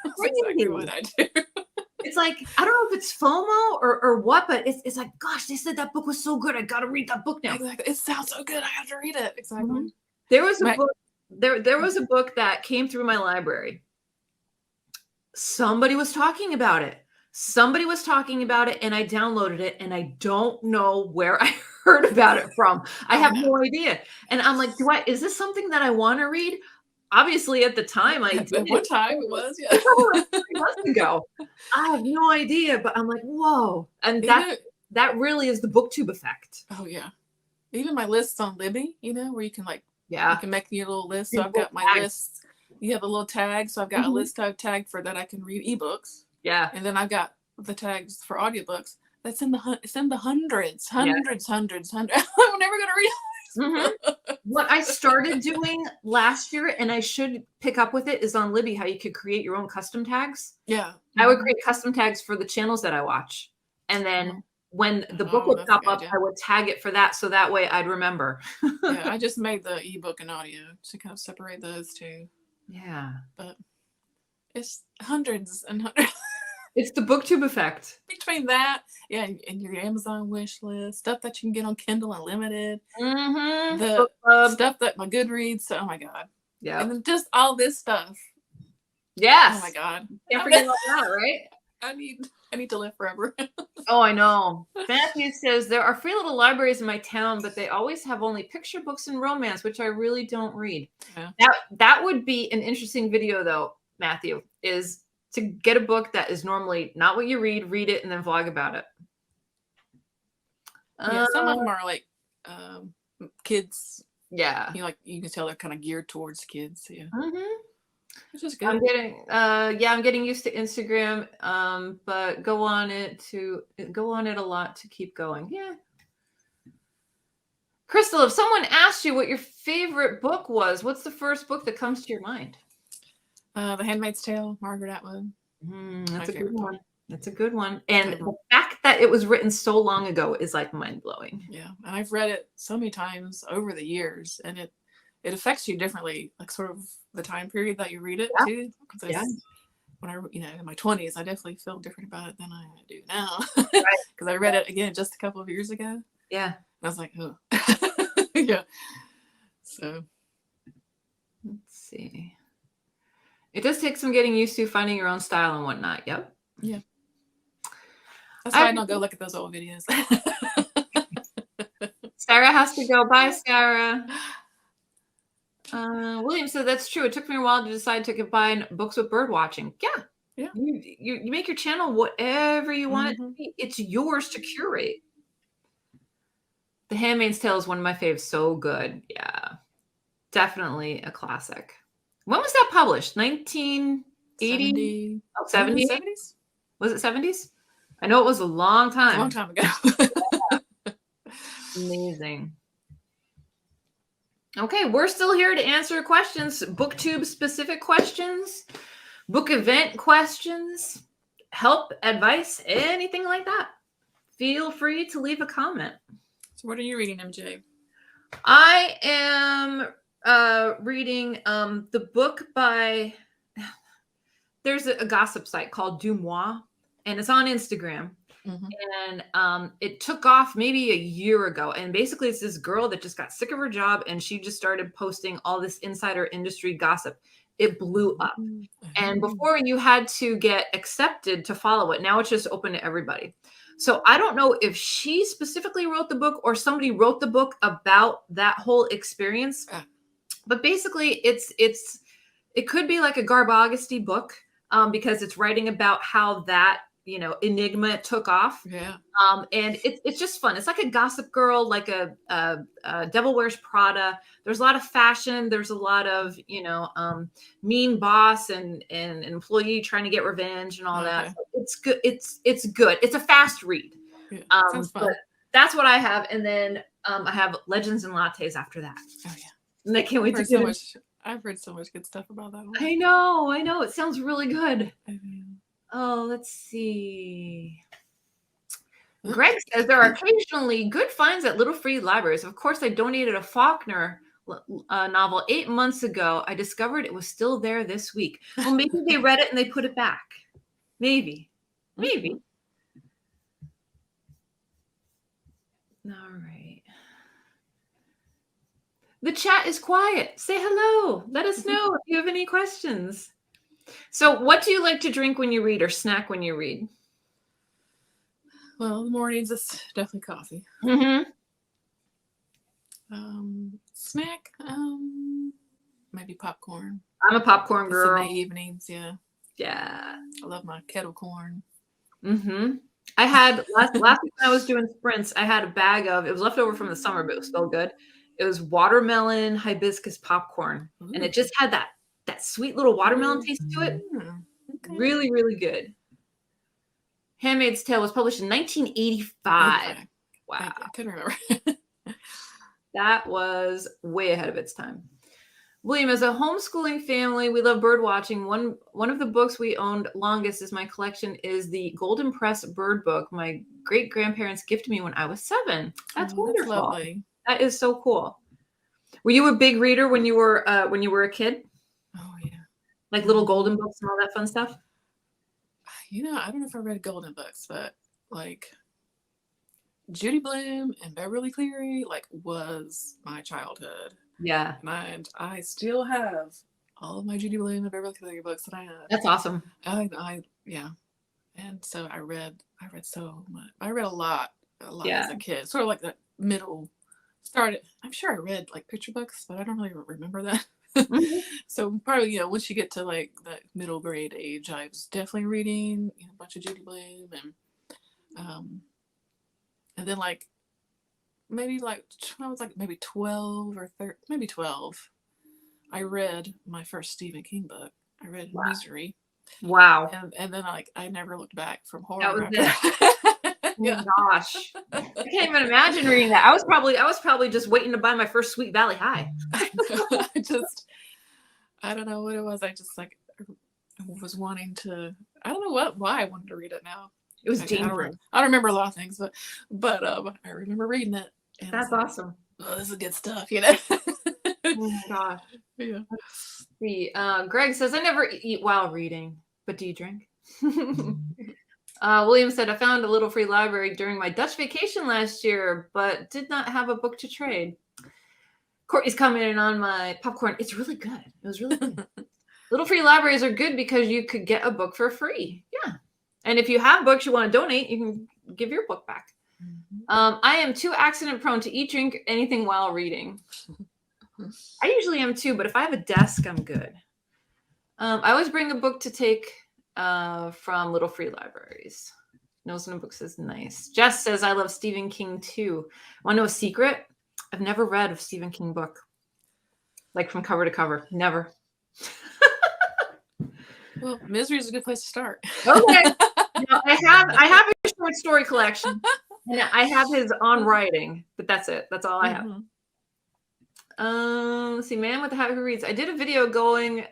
Speaker 2: That's exactly what I do.
Speaker 3: It's like, I don't know if it's FOMO or what, but it's like, gosh, they said that book was so good. I got to read that book now.
Speaker 2: Exactly. It sounds so good. I have to read it. Exactly.
Speaker 3: There was a book. There was a book that came through my library. Somebody was talking about it. And I downloaded it, and I don't know where I heard about it from. I have no idea. And I'm like, is this something that I want to read? Obviously, at the time, I did.
Speaker 2: At what time it was,
Speaker 3: 3 months ago. I have no idea, but I'm like, whoa. And that really is the BookTube effect.
Speaker 2: Oh, yeah. Even my lists on Libby, where you can you can make your little list. So I've got my lists. You have a little tag. So I've got a list I've tagged for that I can read ebooks.
Speaker 3: Yeah.
Speaker 2: And then I've got the tags for audiobooks. It's in the hundreds. I'm never going to read
Speaker 3: What I started doing last year, and I should pick up with it, is on Libby how you could create your own custom tags.
Speaker 2: Yeah.
Speaker 3: I would create custom tags for the channels that I watch. And then when the book would pop up, I would tag it for that, so that way I'd remember.
Speaker 2: Yeah, I just made the ebook and audio to kind of separate those two.
Speaker 3: Yeah.
Speaker 2: But it's hundreds and hundreds.
Speaker 3: It's the BookTube effect.
Speaker 2: Between that, and your Amazon wish list, stuff that you can get on Kindle Unlimited, the stuff that my Goodreads, oh my God.
Speaker 3: Yeah.
Speaker 2: And then just all this stuff.
Speaker 3: Yes.
Speaker 2: Oh my God.
Speaker 3: Can't forget about that, right?
Speaker 2: I need to live forever.
Speaker 3: Oh, I know. Matthew says, there are free little libraries in my town, but they always have only picture books and romance, which I really don't read. Yeah. That would be an interesting video, though, Matthew, is to get a book that is normally not what you read it, and then vlog about it.
Speaker 2: Yeah, some of them are like kids.
Speaker 3: Yeah.
Speaker 2: You can tell they're kind of geared towards kids. Yeah. Which is good.
Speaker 3: I'm getting used to Instagram, but go on it a lot to keep going. Yeah. Crystal, if someone asked you what your favorite book was, what's the first book that comes to your mind?
Speaker 2: The Handmaid's Tale, Margaret Atwood.
Speaker 3: That's a good one. That's a good one. And the fact that it was written so long ago is like mind blowing.
Speaker 2: Yeah. And I've read it so many times over the years, and it affects you differently, like sort of the time period that you read it too. When I, in my 20s, I definitely feel different about it than I do now. Because I read it again just a couple of years ago.
Speaker 3: Yeah.
Speaker 2: And I was like, oh. Yeah. So.
Speaker 3: Let's see. It does take some getting used to finding your own style and whatnot. Yep.
Speaker 2: Yeah. That's why I don't go look at those old videos.
Speaker 3: Sarah has to go. Bye, Sarah. William said that's true. It took me a while to decide to combine books with bird watching. Yeah. Yeah. You make your channel whatever you want it to be. It's yours to curate. The Handmaid's Tale is one of my faves. So good. Yeah. Definitely a classic. When was that published? 1980? 70? 70s? Was it 70s? I know it was a long time.
Speaker 2: A long time ago.
Speaker 3: Amazing. Okay, we're still here to answer questions, BookTube specific questions, book event questions, help, advice, anything like that. Feel free to leave a comment.
Speaker 2: So what are you reading, MJ?
Speaker 3: I am reading the book by there's a gossip site called Du Moi, and it's on Instagram. And it took off maybe a year ago. And basically, it's this girl that just got sick of her job, and she just started posting all this insider industry gossip. It blew up. And before, you had to get accepted to follow it. Now it's just open to everybody. So I don't know if she specifically wrote the book or somebody wrote the book about that whole experience. But basically, it could be like a Garbagusty book, because it's writing about how that, enigma took off.
Speaker 2: Yeah.
Speaker 3: And it's just fun. It's like a Gossip Girl, like a Devil Wears Prada. There's a lot of fashion. There's a lot of, mean boss and employee trying to get revenge and all that. So it's good. It's good. It's a fast read.
Speaker 2: Yeah, sounds fun.
Speaker 3: But that's what I have. And then I have Legends and Lattes after that.
Speaker 2: Oh yeah.
Speaker 3: And I can't wait to
Speaker 2: so much. I've heard so much good stuff about that one.
Speaker 3: I know. It sounds really good.
Speaker 2: Mm-hmm.
Speaker 3: Oh, let's see. Greg says there are occasionally good finds at little free libraries. Of course, I donated a Faulkner novel 8 months ago. I discovered it was still there this week. Well, maybe they read it and they put it back. Maybe. All right. The chat is quiet. Say hello. Let us know if you have any questions. So what do you like to drink when you read or snack when you read?
Speaker 2: Well, in the mornings, it's definitely coffee. Snack, maybe popcorn.
Speaker 3: I'm a popcorn girl.
Speaker 2: In the evenings, yeah.
Speaker 3: Yeah.
Speaker 2: I love my kettle corn.
Speaker 3: I had, last week when I was doing sprints, I had a bag of, it was left over from the summer, but it was still good. It was watermelon hibiscus popcorn. Ooh. And it just had that sweet little watermelon taste to it. Okay. Really, really good. Handmaid's Tale was published in 1985. Okay. Wow.
Speaker 2: I couldn't remember.
Speaker 3: That was way ahead of its time. William, as a homeschooling family, we love bird watching. One of the books we owned longest is my collection is the Golden Press bird book my great-grandparents gifted me when I was 7. That's wonderful.
Speaker 2: That's lovely.
Speaker 3: That is so cool. Were you a big reader when you were a kid?
Speaker 2: Oh yeah.
Speaker 3: Like little golden books and all that fun stuff?
Speaker 2: I don't know if I read golden books, but like Judy Blume and Beverly Cleary was my childhood.
Speaker 3: Yeah.
Speaker 2: And I still have all of my Judy Blume and Beverly Cleary books that I had.
Speaker 3: That's awesome.
Speaker 2: Yeah. And so I read so much. I read a lot
Speaker 3: yeah.
Speaker 2: as a kid. Sort of like that middle started. I'm sure I read picture books, but I don't really remember that. So probably, once you get to that middle grade age, I was definitely reading a bunch of Judy Blume and then maybe when I was maybe 12 or 13, maybe 12, I read my first Stephen King book. I read Misery.
Speaker 3: Wow.
Speaker 2: And then I never looked back from horror.
Speaker 3: That was it. Yeah. Oh my gosh. I can't even imagine reading that. I was probably just waiting to buy my first Sweet Valley High.
Speaker 2: I don't know what it was. I just was wanting to, I don't know why I wanted to read it now.
Speaker 3: It was dangerous.
Speaker 2: I don't remember a lot of things, but I remember reading it. And
Speaker 3: that's awesome.
Speaker 2: Oh, this is good stuff,
Speaker 3: Oh my gosh.
Speaker 2: Yeah.
Speaker 3: Let's see. Greg says, I never eat while reading, but do you drink? William said, I found a little free library during my Dutch vacation last year, but did not have a book to trade. Courtney's commenting on my popcorn. It's really good. It was really good. Little free libraries are good because you could get a book for free. Yeah. And if you have books you want to donate, you can give your book back. I am too accident prone to eat, drink anything while reading. I usually am too, but if I have a desk, I'm good. I always bring a book to take from little free libraries. Nose in a Book says nice. Jess says, I love Stephen King too. Want to know a secret? I've never read a Stephen King book. From cover to cover. Never.
Speaker 2: Well, Misery is a good place to start.
Speaker 3: Okay. I have a short story collection. And I have his on writing, but that's it. That's all I have. Let's see, Man with the Hat Who Reads. I did a video going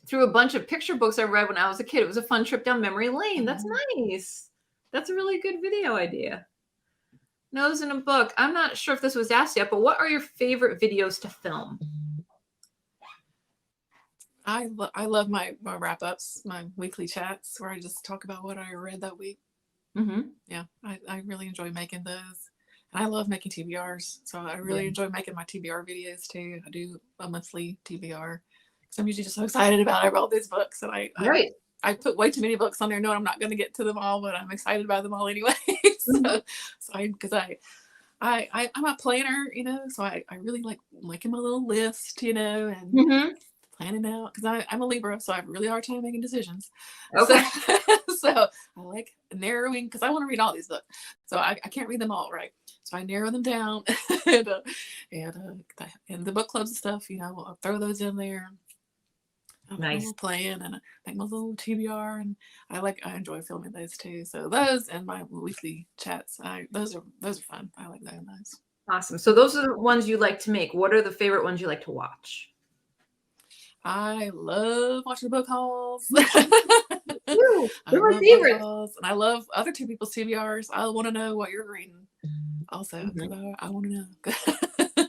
Speaker 3: through a bunch of picture books I read when I was a kid. It was a fun trip down memory lane. That's nice. That's a really good video idea. Nose in a Book. I'm not sure if this was asked yet, but what are your favorite videos to film?
Speaker 2: I love my wrap ups, my weekly chats where I just talk about what I read that week.
Speaker 3: Mm-hmm.
Speaker 2: Yeah, I really enjoy making those. And I love making TBRs. So I really enjoy making my TBR videos too. I do a monthly TBR because I'm usually just so excited about all these books. And
Speaker 3: Right.
Speaker 2: I put way too many books on there knowing I'm not going to get to them all, but I'm excited about them all anyway. Because I'm a planner, you know, so I really like making my little list, you know, and planning out because I'm a Libra, so I have a really hard time making decisions.
Speaker 3: Okay.
Speaker 2: So I like narrowing because I want to read all these books, so I can't read them all, right? So I narrow them down, and the book clubs and stuff, you know, I'll throw those in there. I make a little plan and I make my little TBR, and I enjoy filming those too. So those and my weekly chats, those are fun. I like doing those.
Speaker 3: Awesome. So those are the ones you like to make. What are the favorite ones you like to watch?
Speaker 2: I love watching book hauls.
Speaker 3: They're my favorite.
Speaker 2: And I love other two people's TBRs. I want to know what you're reading also. I want to know.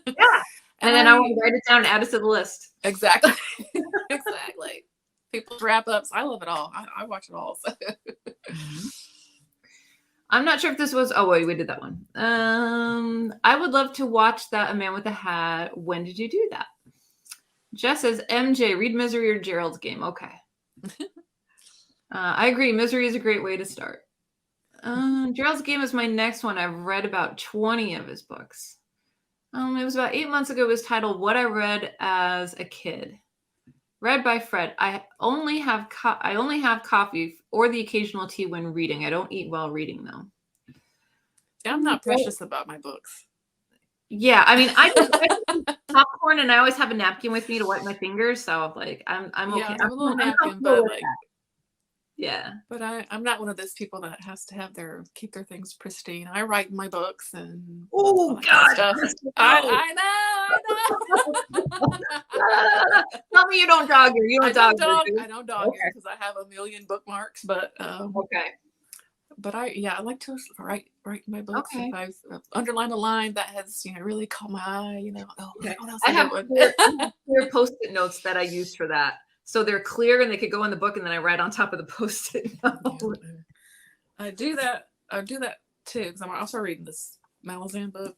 Speaker 3: Yeah. And then I want to write it down and add it to the list.
Speaker 2: Exactly. Exactly. People's wrap-ups. I love it all. I watch it all. So.
Speaker 3: I'm not sure if this was, oh wait, we did that one. I would love to watch that A Man with a Hat. When did you do that? Jess says, MJ, read Misery or Gerald's Game. Okay. I agree. Misery is a great way to start. Gerald's Game is my next one. I've read about 20 of his books. It was about 8 months ago. It was titled What I Read as a Kid. Read by Fred. I only have coffee or the occasional tea when reading. I don't eat while reading, though.
Speaker 2: I'm not precious about my books.
Speaker 3: Yeah, I mean, I just popcorn, and I always have a napkin with me to wipe my fingers. So, like, I'm okay.
Speaker 2: Yeah, I have a little napkin, but like,
Speaker 3: yeah.
Speaker 2: But I'm not one of those people that has to have keep their things pristine. I write my books and
Speaker 3: oh God,
Speaker 2: stuff. I know.
Speaker 3: Tell me you don't dog her. You don't dog her.
Speaker 2: I don't dog her because I have a million bookmarks. But
Speaker 3: okay.
Speaker 2: But I like to write my books.
Speaker 3: Okay.
Speaker 2: If I've underlined a line that has really caught my eye,
Speaker 3: Okay. I have clear Post-it notes that I use for that. So they're clear and they could go in the book, and then I write on top of the Post-it note.
Speaker 2: I do that too because I'm also reading this Malazan book.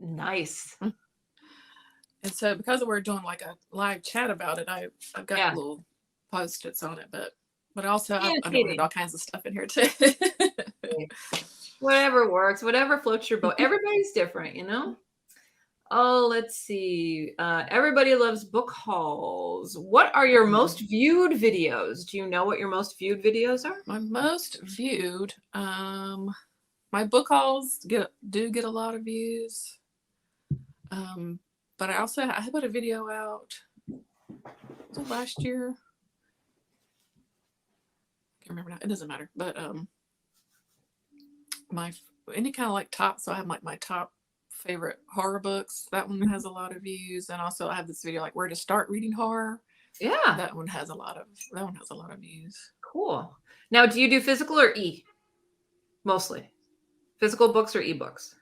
Speaker 3: Nice.
Speaker 2: And so because we're doing like a live chat about it, I've got little Post-its on it, but also I've underlined all kinds of stuff in here too.
Speaker 3: Whatever works, whatever floats your boat. Everybody's different, you know? Oh, let's see. Everybody loves book hauls. What are your most viewed videos? Do you know what your most viewed videos are?
Speaker 2: My most viewed, my book hauls do get a lot of views. But I put a video out last year. I can't remember now. It doesn't matter. But any kind of like top. So I have like my top favorite horror books. That one has a lot of views, and also I have this video like where to start reading horror.
Speaker 3: Yeah,
Speaker 2: that one has a lot of views.
Speaker 3: Cool. Now, do you do physical or mostly physical books or ebooks?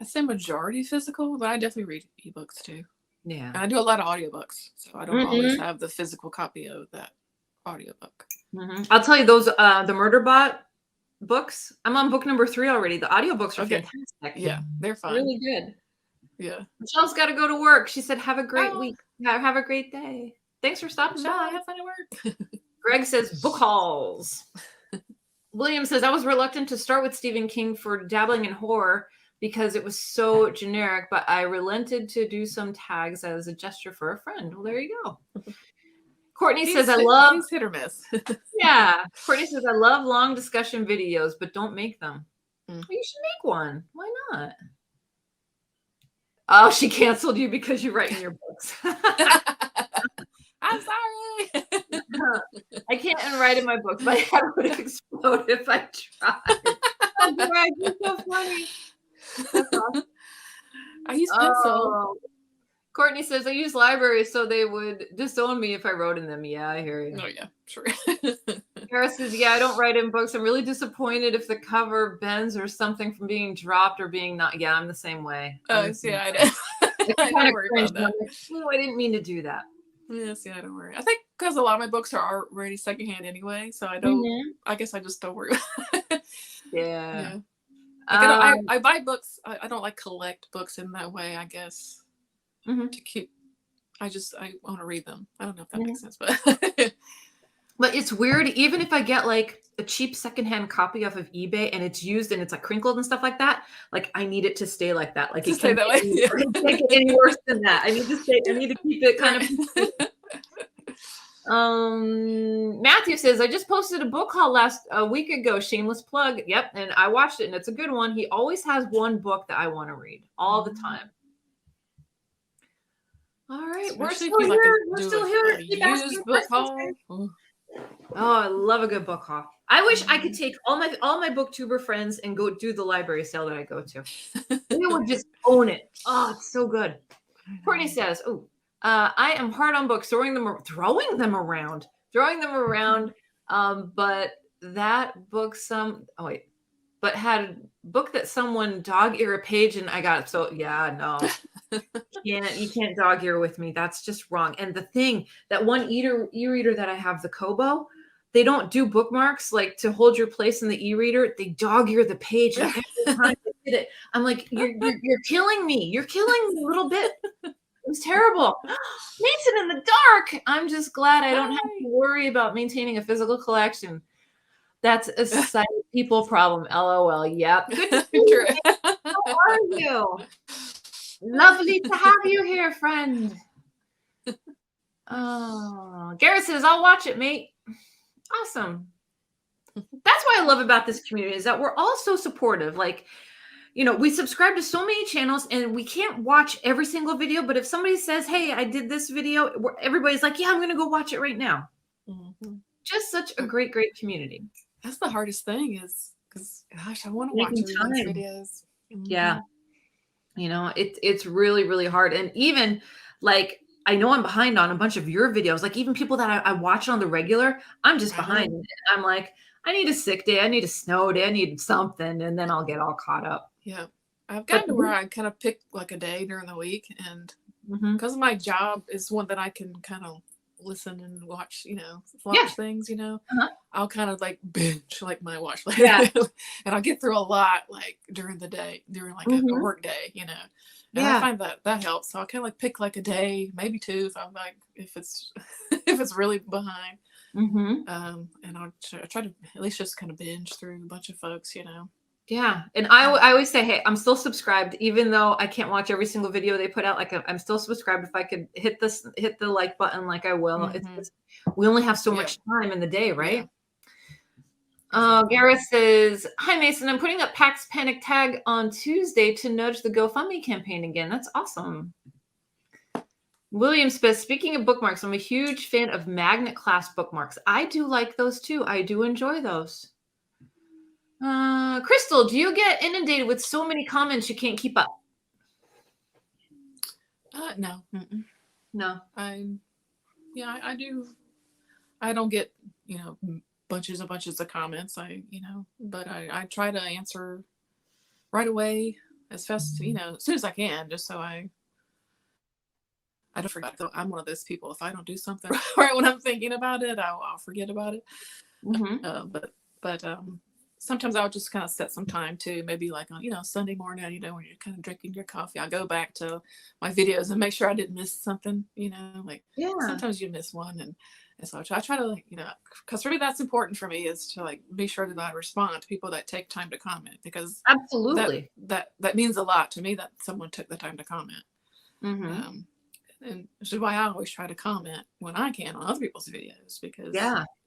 Speaker 2: I say majority physical, but I definitely read ebooks too.
Speaker 3: Yeah,
Speaker 2: and I do a lot of audiobooks, so I don't always have the physical copy of that audiobook.
Speaker 3: I'll tell you those the Murderbot books. I'm on book number 3 already. The audiobooks are fantastic.
Speaker 2: Yeah, they're fun.
Speaker 3: Really good.
Speaker 2: Yeah.
Speaker 3: Michelle's got to go to work. She said, have a great week. Have a great day. Thanks for stopping by.
Speaker 2: Have fun at work.
Speaker 3: Greg says book hauls. William says, I was reluctant to start with Stephen King for dabbling in horror because it was so generic, but I relented to do some tags as a gesture for a friend. Well, there you go. Courtney says, I love
Speaker 2: hit or miss.
Speaker 3: Yeah. Courtney says, I love long discussion videos, but don't make them. Well, you should make one. Why not? Oh, she canceled you because you write in your books.
Speaker 2: I'm sorry.
Speaker 3: I can't write in my books. My head would explode if I tried. Oh, Greg, you're so funny. That's awesome.
Speaker 2: I use pencil.
Speaker 3: Courtney says, I use libraries so they would disown me if I wrote in them. Yeah, I hear you.
Speaker 2: Oh, yeah, sure.
Speaker 3: Kara says, yeah, I don't write in books. I'm really disappointed if the cover bends or something from being dropped or being not. Yeah, I'm the same way.
Speaker 2: Oh, yeah, I know.
Speaker 3: I don't worry about that. Oh, I didn't mean to do that.
Speaker 2: Yes, yeah, don't worry. I think because a lot of my books are already secondhand anyway, so I don't. I guess I just don't worry.
Speaker 3: Yeah.
Speaker 2: Yeah. Like, I buy books. I don't like collect books in that way. I guess to keep. I want to read them. I don't know if that makes sense, but
Speaker 3: but it's weird. Even if I get like a cheap secondhand copy off of eBay and it's used and it's like crinkled and stuff like that, like I need it to stay like that. Like
Speaker 2: to
Speaker 3: it
Speaker 2: stay that way.
Speaker 3: It can't get any worse than that. I need to keep it kind of. Matthew says, I just posted a book haul a week ago, shameless plug. Yep. And I watched it and it's a good one. He always has one book that I want to read all the time. All right.
Speaker 2: Especially
Speaker 3: we're still here. We're
Speaker 2: do
Speaker 3: still
Speaker 2: a
Speaker 3: here.
Speaker 2: used book haul.
Speaker 3: Oh, I love a good book haul. I wish I could take all my BookTuber friends and go do the library sale that I go to. They would just own it. Oh, it's so good. Courtney says, I am hard on books, throwing them around. But that book but had a book that someone dog ear a page and I got so yeah, no. You can't dog ear with me. That's just wrong. And the thing, that one e-reader that I have, the Kobo, they don't do bookmarks like to hold your place in the e-reader. They dog ear the page. And every time I did it, I'm like, you're killing me. You're killing me a little bit. It was terrible. Mason in the dark. I'm just glad I don't have to worry about maintaining a physical collection. That's a sight people problem. LOL. Yep. Good to see you. How are you? Lovely to have you here, friend. Oh, Garrett says, I'll watch it, mate. Awesome. That's what I love about this community is that we're all so supportive. Like, we subscribe to so many channels and we can't watch every single video. But if somebody says, hey, I did this video, everybody's like, yeah, I'm going to go watch it right now. Mm-hmm. Just such a great, great community.
Speaker 2: That's the hardest thing is because, gosh, I want to watch these videos. Mm-hmm.
Speaker 3: Yeah. It's really, really hard. And even like, I know I'm behind on a bunch of your videos. Like even people that I watch on the regular, I'm just behind. I'm like, I need a sick day. I need a snow day. I need something. And then I'll get all caught up.
Speaker 2: Yeah. I've gotten to where I kind of pick like a day during the week. And because my job is one that I can kind of listen and watch, things, I'll kind of like binge like my watch later. Yeah. And I'll get through a lot like during the day, during like a work day, And I find that helps. So I'll kind of like pick like a day, maybe two if I'm like if it's really behind. And I'll try to at least just kind of binge through a bunch of folks,
Speaker 3: Yeah. And I always say, hey, I'm still subscribed, even though I can't watch every single video they put out. Like I'm still subscribed. If I could hit the like button, like I will. It's just, we only have so much time in the day, right? Gareth says, hi, Mason. I'm putting up PAX Panic Tag on Tuesday to nudge the GoFundMe campaign again. That's awesome. William says, speaking of bookmarks, I'm a huge fan of magnet class bookmarks. I do like those too. I do enjoy those. Crystal, do you get inundated with so many comments you can't keep up?
Speaker 2: No.
Speaker 3: No.
Speaker 2: I do. I don't get, bunches of comments. But I try to answer right away as fast, as soon as I can, just so I don't forget. I'm one of those people. If I don't do something right when I'm thinking about it, I'll forget about it. But sometimes I'll just kind of set some time to maybe like on, Sunday morning, when you're kind of drinking your coffee, I'll go back to my videos and make sure I didn't miss something, sometimes you miss one. And so I try to because really that's important for me is to like be sure that I respond to people that take time to comment because
Speaker 3: absolutely
Speaker 2: that means a lot to me that someone took the time to comment. And which is why I always try to comment when I can on other people's videos because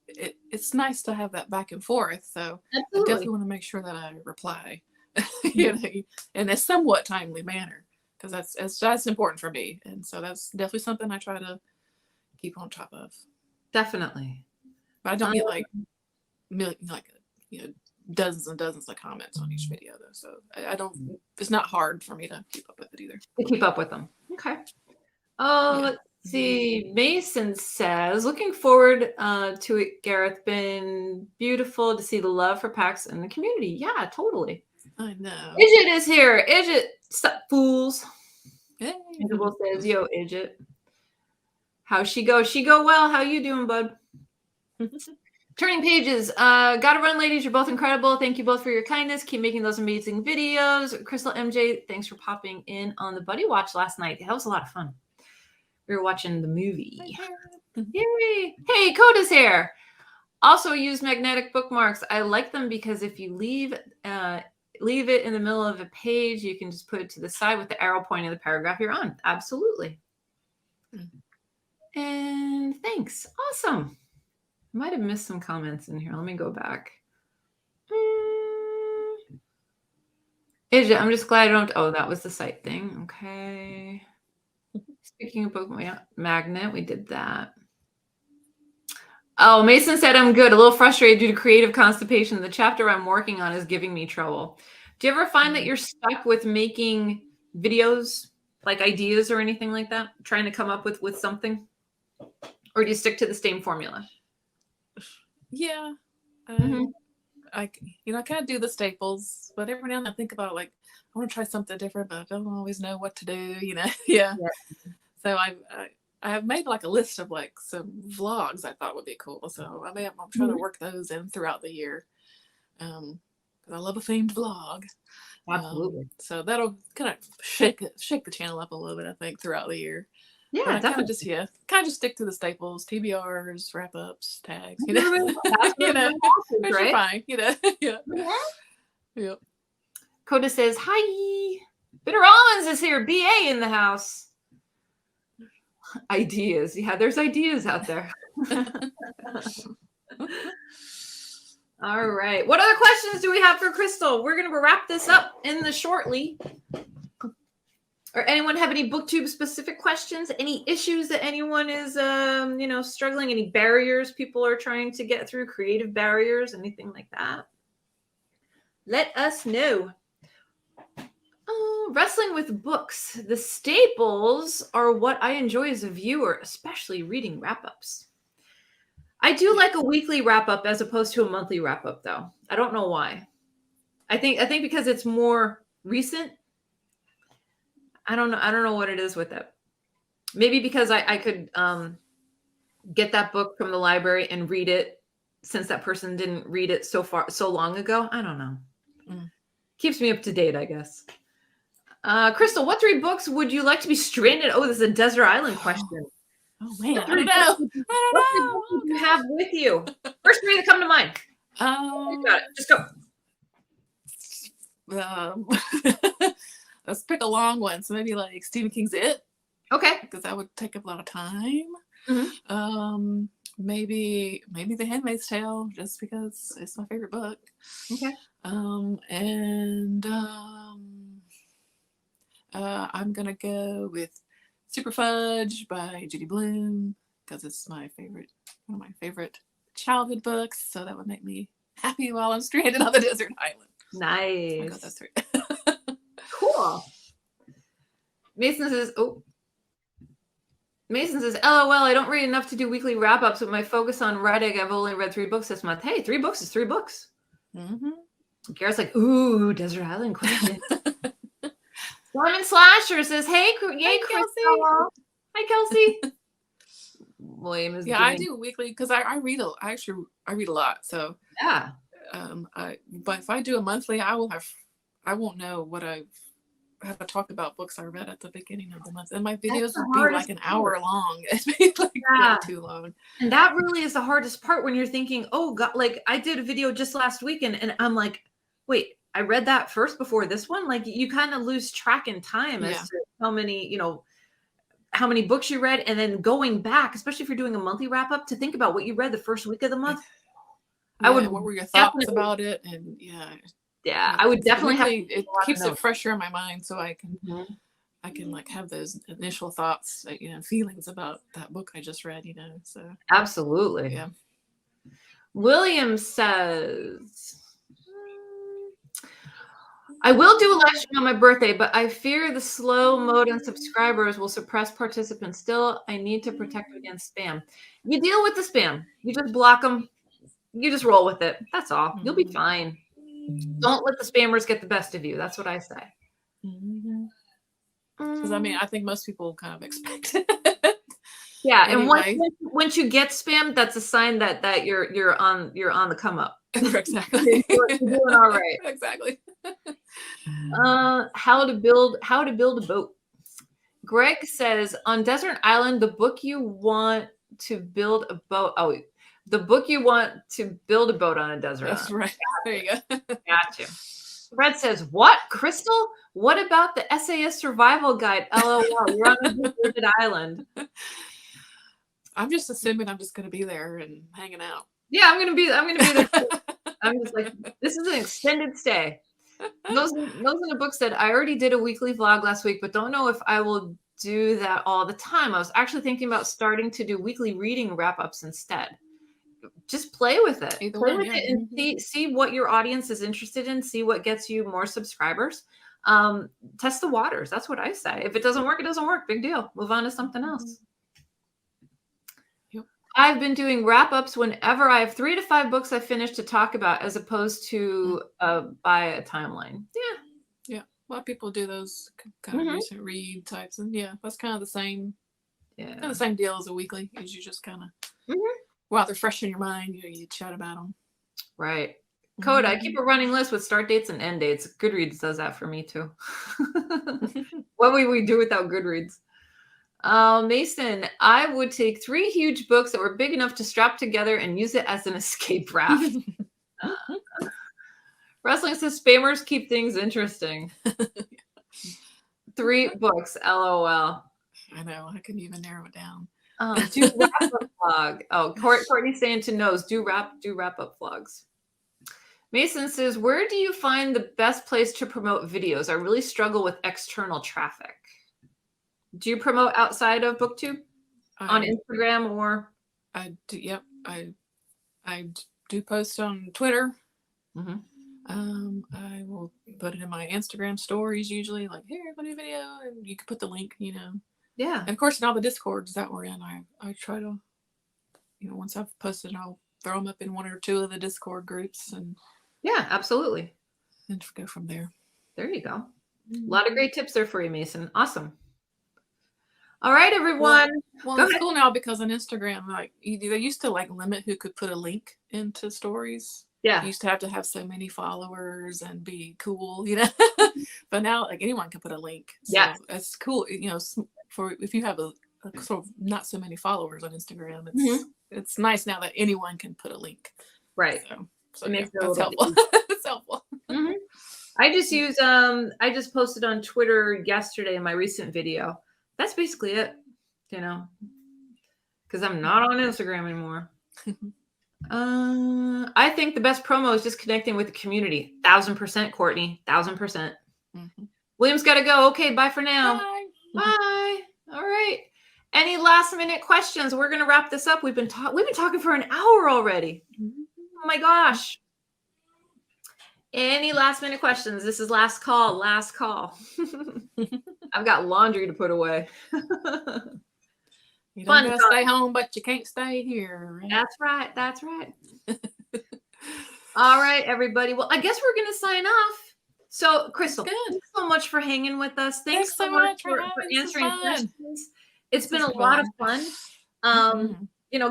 Speaker 2: it's nice to have that back and forth. So absolutely. I definitely want to make sure that I reply, in a somewhat timely manner because that's important for me. And so that's definitely something I try to keep on top of.
Speaker 3: Definitely.
Speaker 2: But I don't get dozens and dozens of comments on each video though. So I don't. It's not hard for me to keep up with it either.
Speaker 3: To keep up with them. Okay. Let's see. Mason says, looking forward to it, Gareth. Been beautiful to see the love for PAX in the community. Yeah, totally.
Speaker 2: I know.
Speaker 3: Idjit is here. Idjit, sup, fools.
Speaker 2: Hey.
Speaker 3: Idjit says, yo, Idjit. How's she go? She go well. How you doing, bud? Turning pages. Gotta run, ladies. You're both incredible. Thank you both for your kindness. Keep making those amazing videos. Crystal, MJ, thanks for popping in on the Buddy Watch last night. That was a lot of fun. We were watching the movie. Yay! Hey, Coda's here. Also use magnetic bookmarks. I like them because if you leave it in the middle of a page, you can just put it to the side with the arrow pointing the paragraph you're on. Absolutely. And thanks. Awesome. Might have missed some comments in here. Let me go back. I'm just glad I don't. Oh, that was the site thing. Okay. Speaking of book, yeah, magnet, we did that. Oh, Mason said I'm good. A little frustrated due to creative constipation. The chapter I'm working on is giving me trouble. Do you ever find that you're stuck with making videos, like ideas or anything like that? Trying to come up with something? Or do you stick to the same formula?
Speaker 2: Yeah. I kind of do the staples, but every now and then I think about like, I want to try something different, but I don't always know what to do, Yeah. So I have made like a list of like some vlogs I thought would be cool. So I'm trying to work those in throughout the year. Because I love a themed vlog.
Speaker 3: Absolutely.
Speaker 2: So that'll kind of shake the channel up a little bit, I think, throughout the year.
Speaker 3: Yeah,
Speaker 2: definitely. Kind of just stick to the staples, TBRs, wrap ups, tags,
Speaker 3: That's
Speaker 2: right? Fine, yeah. Yep.
Speaker 3: Coda says, hi. Bitter Rollins is here. BA in the house. Ideas. Yeah, there's ideas out there. All right. What other questions do we have for Crystal? We're going to wrap this up shortly. Or anyone have any BookTube specific questions? Any issues that anyone is, struggling? Any barriers people are trying to get through? Creative barriers? Anything like that? Let us know. Oh, wrestling with books. The staples are what I enjoy as a viewer, especially reading wrap-ups. I do like a weekly wrap-up as opposed to a monthly wrap-up, though. I don't know why. I think because it's more recent. I don't know what it is with it. Maybe because I could get that book from the library and read it since that person didn't read it so long ago. I don't know. Keeps me up to date, I guess. Crystal, what 3 books would you like to be stranded? Oh, this is a desert island question.
Speaker 2: Oh man, I don't know.
Speaker 3: What do you have with you? First 3 that come to mind. You got it. Just
Speaker 2: go. Let's pick a long one. So maybe like Stephen King's It.
Speaker 3: Okay.
Speaker 2: Because that would take up a lot of time. Maybe The Handmaid's Tale, just because it's my favorite book.
Speaker 3: Okay.
Speaker 2: I'm gonna go with Super Fudge by Judy Blume because it's one of my favorite childhood books. So that would make me happy while I'm stranded on the desert island.
Speaker 3: Nice.
Speaker 2: I got those 3.
Speaker 3: Cool. Mason says, LOL, I don't read enough to do weekly wrap-ups, but my focus on writing, I've only read 3 books this month. Hey, 3 books is 3 books. Garrett's like, ooh, desert island question. Lemon Slasher says, hey, yay, Crystal. Hi, Kelsey. William is
Speaker 2: I do weekly because I read I read a lot. So
Speaker 3: yeah.
Speaker 2: But if I do a monthly, I won't know what I have to talk about books I read at the beginning of the month, and my videos would be like an hour long. It's way too long.
Speaker 3: And that really is the hardest part when you're thinking, oh God, like I did a video just last weekend, and I'm like, wait, I read that first before this one. Like you kind of lose track in time as to how many books you read, and then going back, especially if you're doing a monthly wrap up, to think about what you read the first week of the month.
Speaker 2: What were your thoughts about it? And
Speaker 3: I would definitely
Speaker 2: it keeps it fresher in my mind, so I can like have those initial thoughts, feelings about that book I just read, So
Speaker 3: absolutely,
Speaker 2: yeah.
Speaker 3: William says, I will do a live stream on my birthday, but I fear the slow mode and subscribers will suppress participants. Still, I need to protect against spam. You deal with the spam. You just block them. You just roll with it. That's all. You'll be fine. Don't let the spammers get the best of you. That's what I say.
Speaker 2: Because I think most people kind of expect it.
Speaker 3: Yeah, and
Speaker 2: Anyway.
Speaker 3: once you get spammed, that's a sign that you're on the come up.
Speaker 2: Exactly.
Speaker 3: You're doing all right.
Speaker 2: Exactly.
Speaker 3: How to build a boat. Greg says on Desert Island, the book you want to build a boat. Oh, the book you want to build a boat on a desert
Speaker 2: That's
Speaker 3: island.
Speaker 2: right. There you go.
Speaker 3: Gotcha. Fred says, what? Crystal? What about the SAS survival guide? LOL. You're on a deserted island.
Speaker 2: I'm just assuming I'm just going to be there and hanging out.
Speaker 3: Yeah, I'm gonna be there. I'm just like, this is an extended stay. Those in the book said, I already did a weekly vlog last week, but don't know if I will do that all the time. I was actually thinking about starting to do weekly reading wrap-ups instead. Just play with it. Play with it and see what your audience is interested in, see what gets you more subscribers. Test the waters. That's what I say. If it doesn't work, it doesn't work. Big deal. Move on to something else. I've been doing wrap-ups whenever I have 3 to 5 books I finish to talk about, as opposed to by a timeline.
Speaker 2: Yeah. A lot of people do those kind of recent read types, and that's kind of the same. Yeah, kind of the same deal as a weekly. Is you just kind of while they're fresh in your mind, you chat about them.
Speaker 3: Right. Code. I keep a running list with start dates and end dates. Goodreads does that for me too. What would we do without Goodreads? Mason, I would take 3 huge books that were big enough to strap together and use it as an escape raft. Wrestling says spammers keep things interesting. 3 books, LOL.
Speaker 2: I know. I couldn't even narrow it down.
Speaker 3: Do wrap-up vlog. Oh, Courtney's saying to nose. Do wrap-up vlogs. Mason says, where do you find the best place to promote videos? I really struggle with external traffic. Do you promote outside of BookTube on Instagram or?
Speaker 2: I do. Yep. I do post on Twitter. I will put it in my Instagram stories usually, like, here, my new video, and you can put the link, Yeah. And of course, in all the Discords that we're in, I try to, once I've posted, I'll throw them up in 1 or 2 of the Discord groups, and
Speaker 3: yeah, absolutely,
Speaker 2: and go from there.
Speaker 3: There you go. A lot of great tips there for you, Mason. Awesome. All right, everyone.
Speaker 2: Well, it's cool now because on Instagram, like they used to limit who could put a link into stories.
Speaker 3: Yeah.
Speaker 2: You used to have so many followers and be cool, But now, anyone can put a link. So it's cool, for if you have a sort of not so many followers on Instagram, it's nice now that anyone can put a link.
Speaker 3: Right.
Speaker 2: So it makes that's helpful. It's helpful.
Speaker 3: I just posted on Twitter yesterday in my recent video. That's basically it, because I'm not on Instagram anymore. I think the best promo is just connecting with the community. 1000%, Courtney. 1000%. William's got to go. Okay, bye for now. Bye. All right. Any last minute questions? We're gonna wrap this up. We've been talking for an hour already. Oh my gosh. Any last minute questions? This is last call. Last call. I've got laundry to put away.
Speaker 2: You don't gotta stay home, but you can't stay here. Right?
Speaker 3: That's right. All right, everybody. Well, I guess we're gonna sign off. So, Crystal, thanks so much for hanging with us. Thanks so much for answering questions. It's been a lot of fun.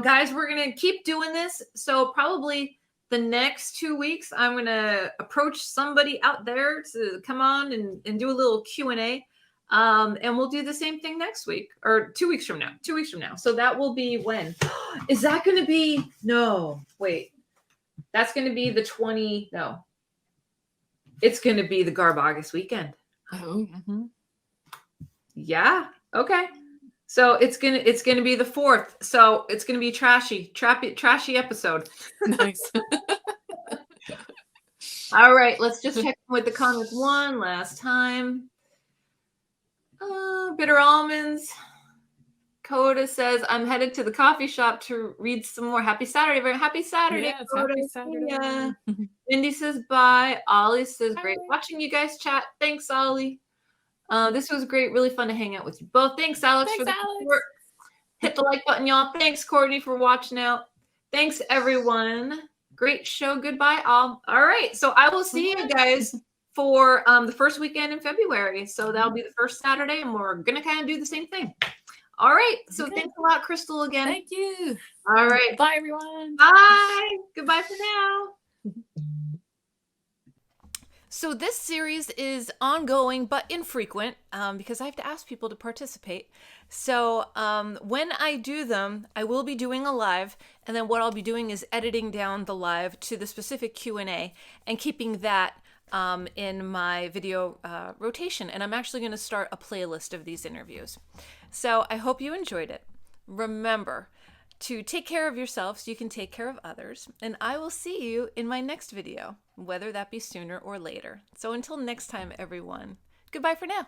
Speaker 3: Guys, we're gonna keep doing this. So probably the next 2 weeks, I'm going to approach somebody out there to come on and do a little Q&A. And we'll do the same thing next week or 2 weeks from now. 2 weeks from now. So that will be when? Is that going to be? No, wait. That's going to be the 20. No. It's going to be the Garb August weekend.
Speaker 2: Oh.
Speaker 3: Yeah. Okay. So it's gonna be the 4th. So it's gonna be trashy episode.
Speaker 2: Nice.
Speaker 3: All right, let's just check with the comments one last time. Bitter almonds. Coda says, "I'm headed to the coffee shop to read some more." Happy Saturday, very happy Saturday.
Speaker 2: Yes, happy Saturday.
Speaker 3: Yeah. Mindy says bye. Ollie says, "Great watching you guys chat." Thanks, Ollie. This was great. Really fun to hang out with you both. Thanks, Alex, for the support. Hit the like button, y'all. Thanks, Courtney, for watching out. Thanks, everyone. Great show. Goodbye, all. All right. So I will see you guys for the first weekend in February. So that'll be the first Saturday, and we're going to kind of do the same thing. All right. So
Speaker 2: Okay.
Speaker 3: thanks a lot, Crystal, again.
Speaker 2: Thank you.
Speaker 3: All right.
Speaker 2: Bye, everyone.
Speaker 3: Bye. Goodbye for now.
Speaker 1: So this series is ongoing but infrequent because I have to ask people to participate. So when I do them, I will be doing a live, and then what I'll be doing is editing down the live to the specific Q&A and keeping that in my video rotation. And I'm actually going to start a playlist of these interviews. So I hope you enjoyed it. Remember to take care of yourself so you can take care of others. And I will see you in my next video, whether that be sooner or later. So until next time, everyone, goodbye for now.